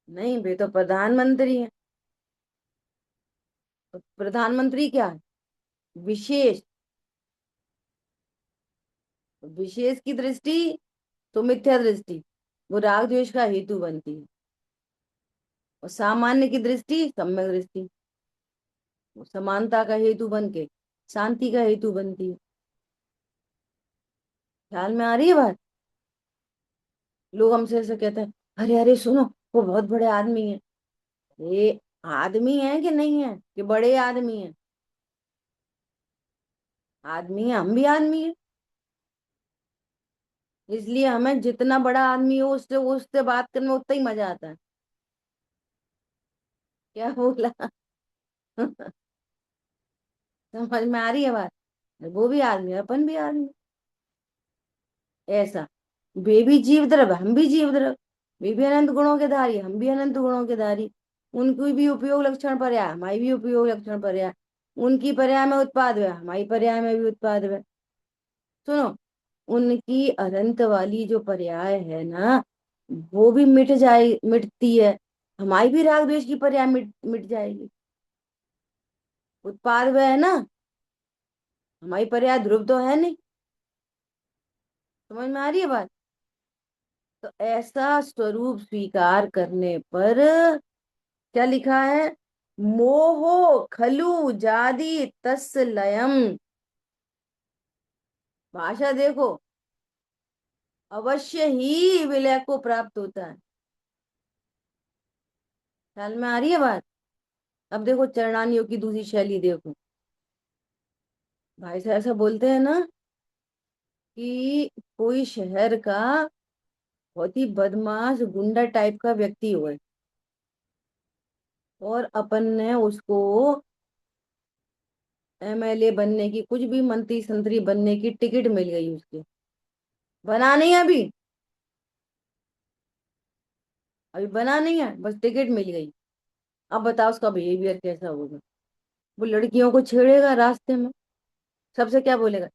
नहीं, वे तो प्रधानमंत्री हैं। तो प्रधानमंत्री क्या है? विशेष। विशेष की दृष्टि तो मिथ्या दृष्टि, वो राग द्वेष का हेतु बनती है। और सामान्य की दृष्टि सम्यक दृष्टि, वो समानता का हेतु बन के शांति का हेतु बनती है। ख्याल में आ रही है बात? लोग हमसे ऐसे कहते हैं, अरे अरे सुनो, वो बहुत बड़े आदमी है। ये आदमी है कि नहीं है, कि बड़े आदमी है? आदमी है, हम भी आदमी है। इसलिए हमें जितना बड़ा आदमी हो उससे उससे बात करने में उतना ही मजा आता है। क्या बोला? समझ में आ रही है बात? वो भी आदमी है, अपन भी आदमी, ऐसा। वे भी जीव द्रव, हम भी जीव द्रव। वे भी अनंत गुणों के धारी, हम भी अनंत गुणों के धारी। उनकी भी उपयोग लक्षण पर्याय, हमारी भी उपयोग लक्षण पर्याय। उनकी पर्याय में उत्पाद है, हमारी पर्याय में भी उत्पाद है। सुनो, उनकी अनंत वाली जो पर्याय है ना, वो भी मिट जाए, मिटती है। हमारी भी राग द्वेष की पर्याय मिट मिट जाएगी। उत्पाद वह है ना, हमारी पर्याय ध्रुव तो है नहीं। समझ में आ रही है बात? तो ऐसा स्वरूप स्वीकार करने पर क्या लिखा है? मोहो खलु जाति तस् लयम। भाषा देखो, अवश्य ही विलय को प्राप्त होता है। ख्याल में आ रही है बात? अब देखो चरणानियों की दूसरी शैली देखो। भाई साहब ऐसा बोलते हैं ना कि कोई शहर का बहुत ही बदमाश गुंडा टाइप का व्यक्ति हुआ, और अपन ने उसको एमएलए बनने की, कुछ भी मंत्री संतरी बनने की टिकट मिल गई उसके। बना नहीं है अभी, अभी बना नहीं है, बस टिकट मिल गई। अब बताओ उसका बिहेवियर कैसा होगा? वो लड़कियों को छेड़ेगा रास्ते में, सबसे क्या बोलेगा?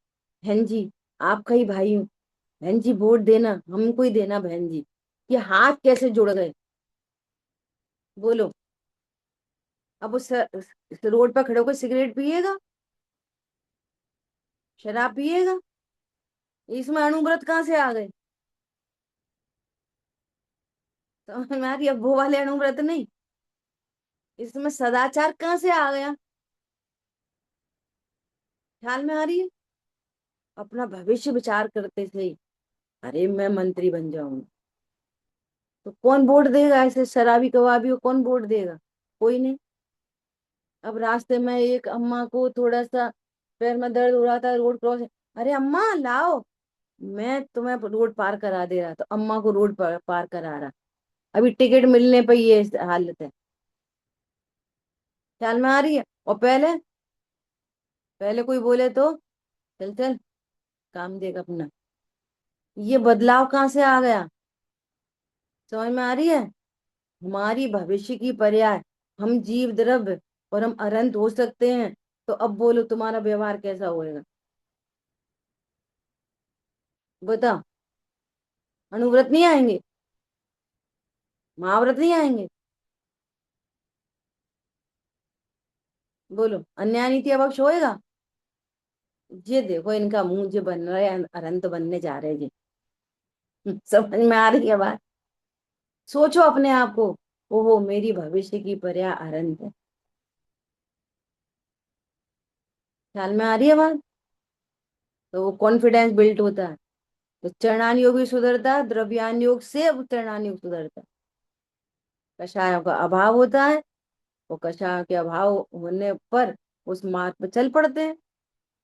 बहन जी, आपका ही भाई हूँ, बहन जी वोट देना, हमको ही देना बहन जी। ये हाथ कैसे जुड़ गए? बोलो। अब उस रोड पर खड़े होकर सिगरेट पिएगा, शराब पिएगा? इसमें अणुव्रत कहाँ से आ गए? समझ में आ रही है? अब वो वाले अणुव्रत नहीं, इसमें सदाचार कहाँ से आ गया? ख्याल में आ रही है? अपना भविष्य विचार करते थे, अरे मैं मंत्री बन जाऊंगा, तो कौन वोट देगा? ऐसे शराबी कबाबी को कौन वोट देगा? कोई नहीं। अब रास्ते में एक अम्मा को थोड़ा सा पैर में दर्द हो रहा था, रोड क्रॉस, अरे अम्मा लाओ, मैं तुम्हें रोड पार करा दे रहा, तो अम्मा को रोड पार करा रहा। अभी टिकट मिलने पर ये हालत है। ख्याल में आ रही है? और पहले, पहले कोई बोले तो चल चल, काम देख अपना। ये बदलाव कहाँ से आ गया? समझ में आ रही है? हमारी भविष्य की पर्याय, हम जीव द्रव्य और हम अनंत हो सकते हैं। तो अब बोलो तुम्हारा व्यवहार कैसा होएगा? बता। अनुव्रत नहीं आएंगे? महाव्रत नहीं आएंगे? बोलो, अन्याय नीति अवक्ष होएगा? ये देखो इनका मुंह जो बन रहा है, अनंत बनने जा रहे जी। समझ में आ रही है बात? सोचो अपने आप को, ओहो मेरी भविष्य की पर्याय अनंत है। ख्याल में आ रही है बात? तो वो कॉन्फिडेंस बिल्ट होता है। तो चरणान योग भी सुधरता है, द्रव्यान योग से चरणान योग सुधरता है। कषायों का अभाव होता है, वो कषायों के अभाव होने पर उस मार्ग पर चल पड़ते हैं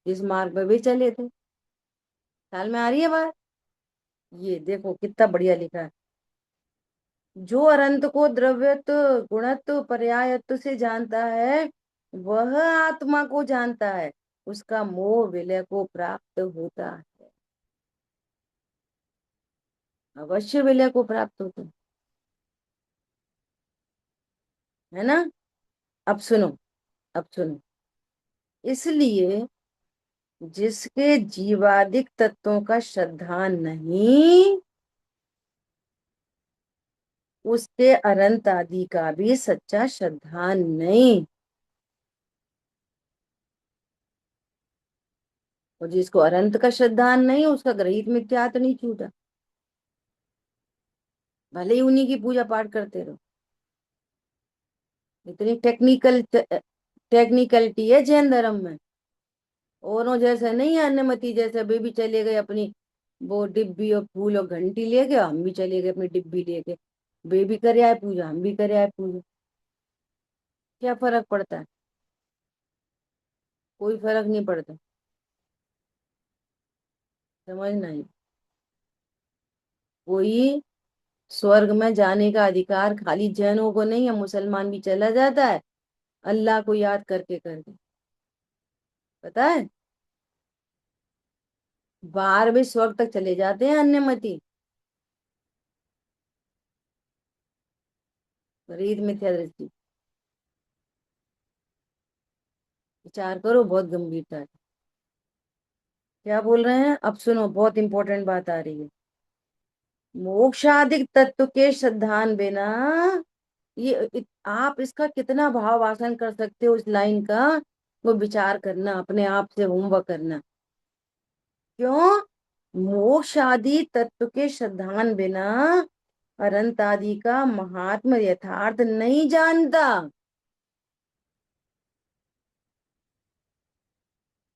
जिस मार्ग पर वे चले थे। ख्याल में आ रही है बात? ये देखो कितना बढ़िया लिखा है। जो अनंत को द्रव्यत्व गुणत्व पर्यायत्व से जानता है, वह आत्मा को जानता है, उसका मोह विलय को प्राप्त होता है। अवश्य विलय को प्राप्त होता है ना? अब सुनो, अब सुनो। इसलिए जिसके जीवादिक तत्वों का श्रद्धा नहीं, उसके अनंत आदि का भी सच्चा श्रद्धा नहीं। और जिसको अनंत का श्रद्धा नहीं, उसका ग्रहित मिथ्या तो नहीं छूटा, भले ही उन्हीं की पूजा पाठ करते रहो। इतनी टेक्निकलिटी है जैन धर्म में। औरों जैसे नहीं है, अन्यमति जैसे बेबी चले गए अपनी वो डिब्बी और फूल और घंटी लेके, हम भी चले गए अपनी डिब्बी लेके, बेबी करे आए पूजा, हम भी करे आए पूजा। क्या फर्क पड़ता है? कोई फर्क नहीं पड़ता। समझना ही, कोई स्वर्ग में जाने का अधिकार खाली जैनों को नहीं है, मुसलमान भी चला जाता है अल्लाह को याद करके करके। पता है, बाहर भी स्वर्ग तक चले जाते हैं अन्यमति। रीत मिथ्या दृष्टि, विचार करो बहुत गंभीरता है। क्या बोल रहे हैं अब सुनो, बहुत इंपॉर्टेंट बात आ रही है। मोक्षादिक तत्व के श्रद्धान बिना, आप इसका कितना भाव वासन कर सकते हो इस लाइन का, वो विचार करना, अपने आप से होमवर्क करना। क्यों? मोक्ष आदि तत्व के श्रद्धान बिना अनंत आदि का महात्म यथार्थ नहीं जानता।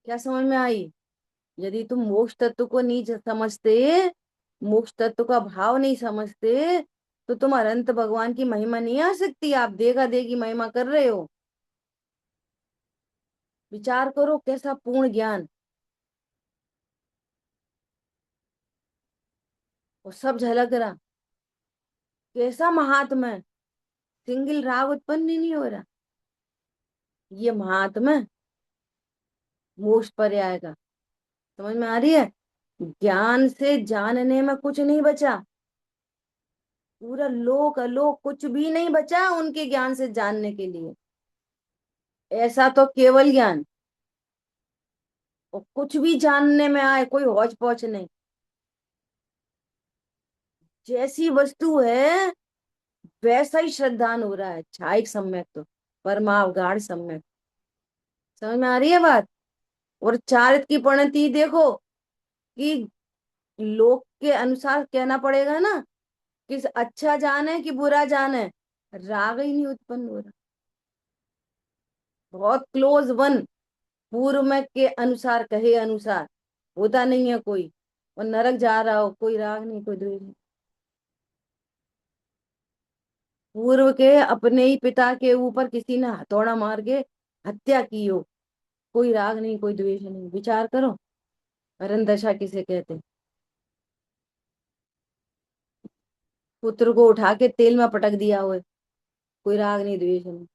क्या समझ में आई? यदि तुम मोक्ष तत्व को नहीं समझते, मोक्ष तत्व का भाव नहीं समझते, तो तुम अनंत भगवान की महिमा नहीं आ सकती। आप देखा देखी महिमा कर रहे हो। विचार करो कैसा पूर्ण ज्ञान, और सब झलक रहा, कैसा महात्मा है। सिंगल राग उत्पन्न ही नहीं हो रहा। ये महात्मा है मोक्ष पर्याय का। समझ में आ रही है? ज्ञान से जानने में कुछ नहीं बचा, पूरा लोक अलोक कुछ भी नहीं बचा उनके ज्ञान से जानने के लिए। ऐसा तो केवल ज्ञान, और कुछ भी जानने में आए कोई हौच पौच नहीं। जैसी वस्तु है वैसा ही श्रद्धान हो रहा है, छाइक सम्यक तो परमावगाढ़ सम्यक। समझ में आ रही है बात? और चारित्र की परिणति देखो, कि लोक के अनुसार कहना पड़ेगा ना, कि अच्छा जाने कि बुरा जाने, राग ही नहीं उत्पन्न हो रहा। बहुत क्लोज वन, पूर्व में के अनुसार कहे अनुसार होता नहीं है कोई, और नरक जा रहा हो, कोई राग नहीं कोई द्वेष नहीं। पूर्व के अपने ही पिता के ऊपर किसी ने हथौड़ा मार के हत्या की हो, कोई राग नहीं कोई द्वेष नहीं। विचार करो, अरन दशा किसे कहते हैं। पुत्र को उठा के तेल में पटक दिया हुआ है, कोई राग नहीं द्वेष नहीं।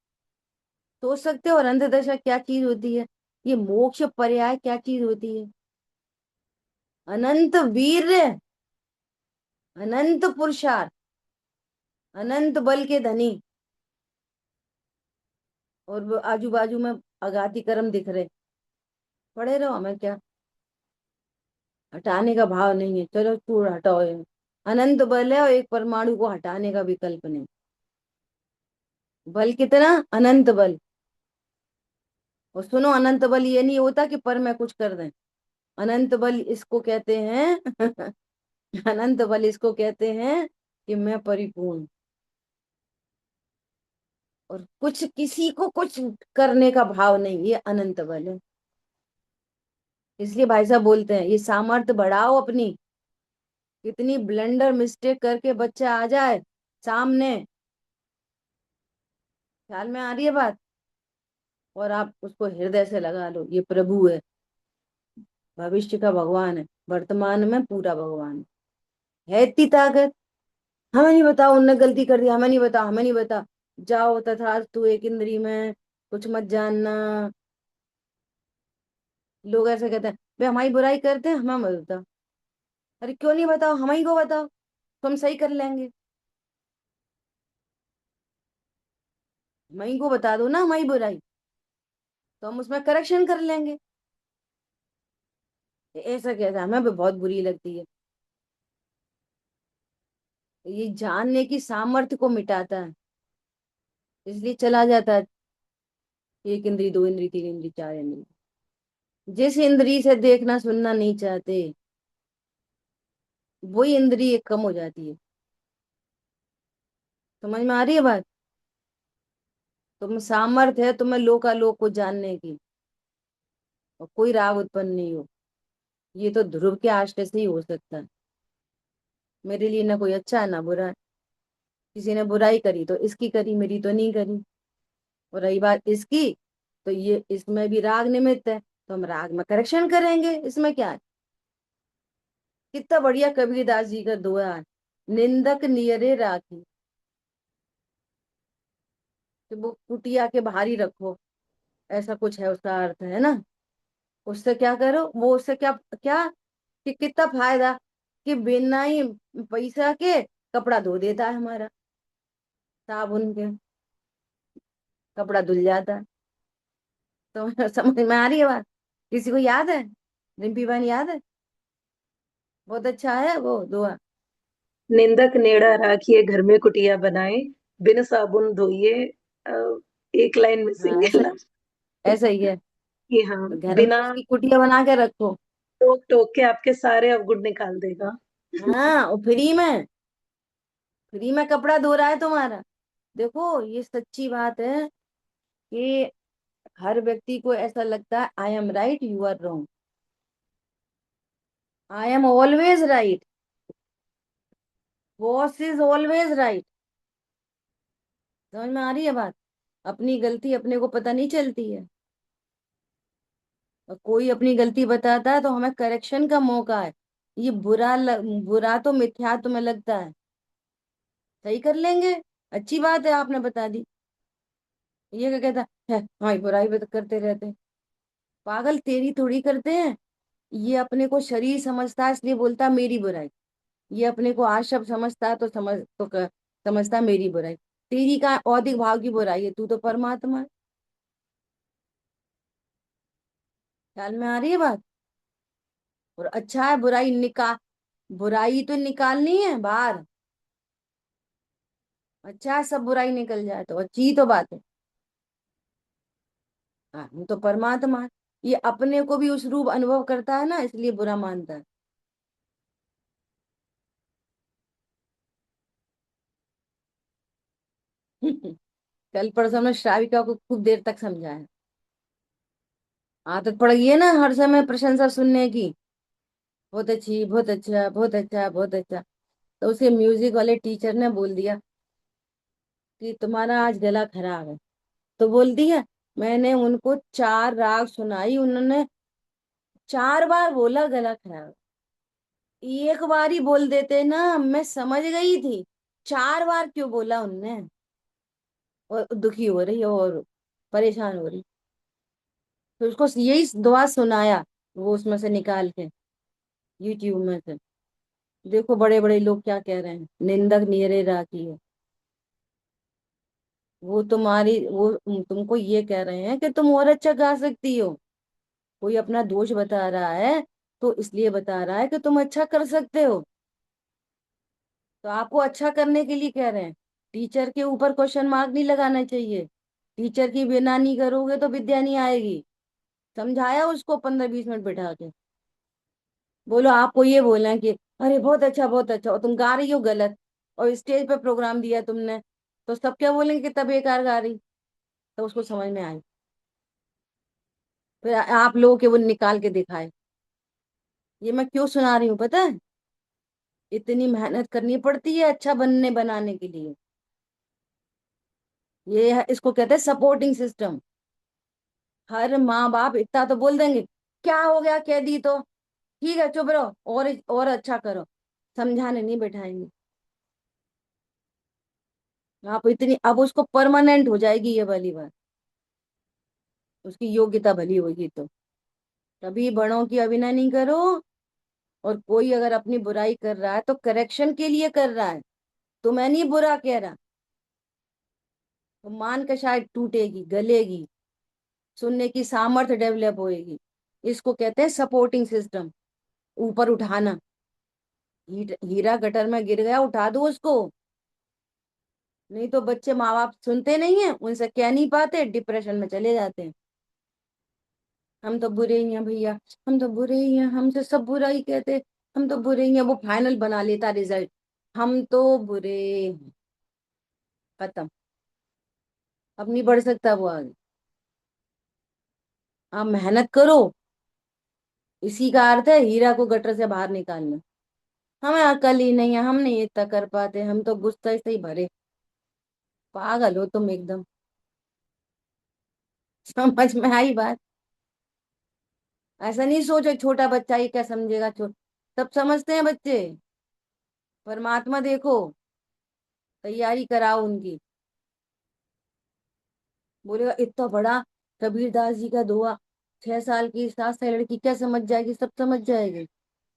सोच सकते हो अरंध दशा क्या चीज होती है? ये मोक्ष पर्याय क्या चीज होती है? अनंत वीर्य, अनंत पुरुषार्थ, अनंत बल के धनी, और वो आजू बाजू में अघाती कर्म दिख रहे, पड़े रहो, हमें क्या। हटाने का भाव नहीं है, चलो चूड़ हटाओ ये। अनंत बल है और एक परमाणु को हटाने का विकल्प नहीं। बल कितना? अनंत बल। और सुनो, अनंत बल ये नहीं होता कि पर मैं कुछ कर दें। अनंत बल इसको कहते हैं अनंत बल इसको कहते हैं कि मैं परिपूर्ण, और कुछ किसी को कुछ करने का भाव नहीं, ये अनंत बल है। इसलिए भाई साहब बोलते हैं ये सामर्थ्य बढ़ाओ अपनी। कितनी ब्लंडर मिस्टेक करके बच्चा आ जाए सामने, ख्याल में आ रही है बात, और आप उसको हृदय से लगा लो, ये प्रभु है, भविष्य का भगवान है, वर्तमान में पूरा भगवान है इतनी ताकत। हमें नहीं बताओ उनने गलती कर दी, हमें नहीं बता, हमें नहीं बता, जाओ तथास्तु एक इंद्री में, कुछ मत जानना। लोग ऐसे कहते हैं, वे हमारी बुराई करते हैं, हमें मत बता। अरे क्यों नहीं बताओ, हम ही को बताओ, तो हम सही कर लेंगे। हम ही को बता दो ना हमारी बुराई। तो हम उसमें करेक्शन कर लेंगे। ऐसा कैसा, हमें भी बहुत बुरी लगती है। ये जानने की सामर्थ्य को मिटाता है, इसलिए चला जाता है। एक इंद्री, दो इंद्री, तीन इंद्री, चार इंद्री। जिस इंद्री से देखना सुनना नहीं चाहते, वही इंद्री एक कम हो जाती है। समझ में आ रही है बात? तुम सामर्थ्य है तुम्हें लोकालोक को जानने की, और कोई राग उत्पन्न नहीं हो। ये तो ध्रुव के आश्रय से ही हो सकता है। मेरे लिए ना कोई अच्छा है ना बुरा है। किसी ने बुराई करी तो इसकी करी, मेरी तो नहीं करी। और रही बात इसकी, तो ये इसमें भी राग निमित्त है, तो हम राग में करेक्शन करेंगे, इसमें क्या है। कितना बढ़िया कबीरदास जी का दोहा है, निंदक नियरे राखी। कि वो कुटिया के बाहर ही रखो, ऐसा कुछ है उसका अर्थ, है ना। उससे क्या करो, वो उससे क्या क्या, कि कितना फायदा, कि बिना ही पैसा के कपड़ा धो देता है हमारा, साबुन के कपड़ा धुल जाता है। तो समझ में आ रही है बात? किसी को याद है? रिम्पी बहन याद है? बहुत अच्छा है वो दुआ। निंदक नेड़ा राखिए घर में कुटिया बनाए, बिन साबुन धोइए। अ, एक लाइन हाँ मिसिंग है ऐसा, ना। ऐसा ही है। कि हाँ, तो घर में बिना उसकी कुटिया बना के रखो। टोक टोक के आपके सारे अवगुण निकाल देगा। हाँ, और फ्री में कपड़ा धो रहा है तुम्हारा। देखो ये सच्ची बात है कि हर व्यक्ति को ऐसा लगता है I am right, you are wrong. I am always right, boss is always right. समझ में आ रही है बात? अपनी गलती अपने को पता नहीं चलती है, और कोई अपनी गलती बताता है तो हमें करेक्शन का मौका है। ये बुरा तो मिथ्या तुम्हें लगता है, सही कर लेंगे। अच्छी बात है, आपने बता दी। ये क्या कहता है, हाँ ये बुराई भी तो करते रहते हैं। पागल, तेरी थोड़ी करते हैं। ये अपने को शरीर समझता है इसलिए बोलता है मेरी बुराई। ये अपने को आज शब्द समझता है तो समझता है मेरी बुराई। तेरी का औदिक भाव की बुराई है, तू तो परमात्मा है। ख्याल में आ रही है बात? और अच्छा है, बुराई तो निकालनी है बाहर। अच्छा है, सब बुराई निकल जाए तो अच्छी तो बात है। हाँ, हम तो परमात्मा है। ये अपने को भी उस रूप अनुभव करता है ना, इसलिए बुरा मानता है। कल परसों में श्राविका को खूब देर तक समझाया। आदत पड़ गई है ना हर समय प्रशंसा सुनने की, बहुत अच्छी, बहुत अच्छा, बहुत अच्छा, बहुत अच्छा। तो उसके म्यूजिक वाले टीचर ने बोल दिया कि तुम्हारा आज गला खराब है। तो बोल दिया, मैंने उनको चार राग सुनाई, उन्होंने चार बार बोला गला खराब। एक बार ही बोल देते ना, मैं समझ गई थी। चार बार क्यों बोला उनने? और दुखी हो रही और परेशान हो रही। तो उसको यही दुआ सुनाया, वो उसमें से निकाल के, यूट्यूब में से। देखो बड़े बड़े लोग क्या कह रहे हैं, निंदक नियरे राखी है। वो तुमको ये कह रहे हैं कि तुम और अच्छा गा सकती हो। कोई अपना दोष बता रहा है तो इसलिए बता रहा है कि तुम अच्छा कर सकते हो। तो आपको अच्छा करने के लिए कह रहे हैं। टीचर के ऊपर क्वेश्चन मार्क नहीं लगाना चाहिए। टीचर की बिना नहीं करोगे तो विद्या नहीं आएगी। समझाया उसको 15-20 मिनट बैठा के। बोलो आपको ये बोलना है कि अरे बहुत अच्छा, बहुत अच्छा, और तुम गा रही हो गलत, और स्टेज पे प्रोग्राम दिया तुमने, तो सब क्या बोलेंगे कि तब बेकार गा रही। तो उसको समझ में आई, फिर आप लोगों के वो निकाल के दिखाए। ये मैं क्यों सुना रही हूँ पता है? इतनी मेहनत करनी पड़ती है अच्छा बनाने के लिए। इसको कहते हैं सपोर्टिंग सिस्टम। हर माँ बाप इतना तो बोल देंगे, क्या हो गया कह दी तो ठीक है चुप रहो, और अच्छा करो। समझाने नहीं बैठाएंगे। आप इतनी, अब उसको परमानेंट हो जाएगी ये वाली बात, उसकी योग्यता भली होगी तो। कभी बड़ों की अभिनय नहीं करो। और कोई अगर अपनी बुराई कर रहा है तो करेक्शन के लिए कर रहा है, तो मैं नहीं बुरा कह रहा। तो मान का शायद टूटेगी, गलेगी, सुनने की सामर्थ्य डेवलप होएगी। इसको कहते हैं सपोर्टिंग सिस्टम, ऊपर उठाना। हीरा गटर में गिर गया, उठा दो उसको। नहीं तो बच्चे माँ बाप सुनते नहीं है, उनसे कह नहीं पाते, डिप्रेशन में चले जाते हैं। हम तो बुरे ही हैं भैया, हम तो बुरे ही हैं, हमसे सब बुरा ही कहते, हम तो बुरे ही हैं। वो फाइनल बना लेता रिजल्ट, हम तो बुरे हैं। खत्म। अब नहीं बढ़ सकता वो आगे। आप मेहनत करो, इसी का अर्थ है हीरा को गटर से बाहर निकालना। हमें अकल ही नहीं है, हम नहीं इतना कर पाते, हम तो गुस्सा से ही भरे। पागल हो तुम एकदम। समझ में आई बात? ऐसा नहीं सोचो छोटा बच्चा ही क्या समझेगा, सब समझते हैं बच्चे। परमात्मा देखो, तैयारी कराओ उनकी। बोलेगा इतना बड़ा कबीरदास जी का दोहा, 6 साल की 7 साल लड़की क्या समझ जाएगी? सब समझ जाएगी।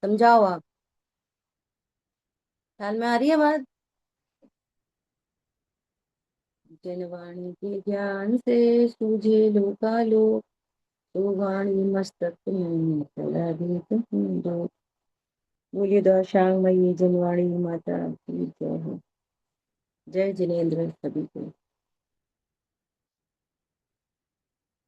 समझाओ आप। ख्याल में आ रही है बात? जनवाणी के ज्ञान से सूझे लोकालो, तो वाणी मस्तक में चला दी तुम दो। बोलिए दौशांग मई जनवाणी माता की जय हो। जय जिनेन्द्र सभी को।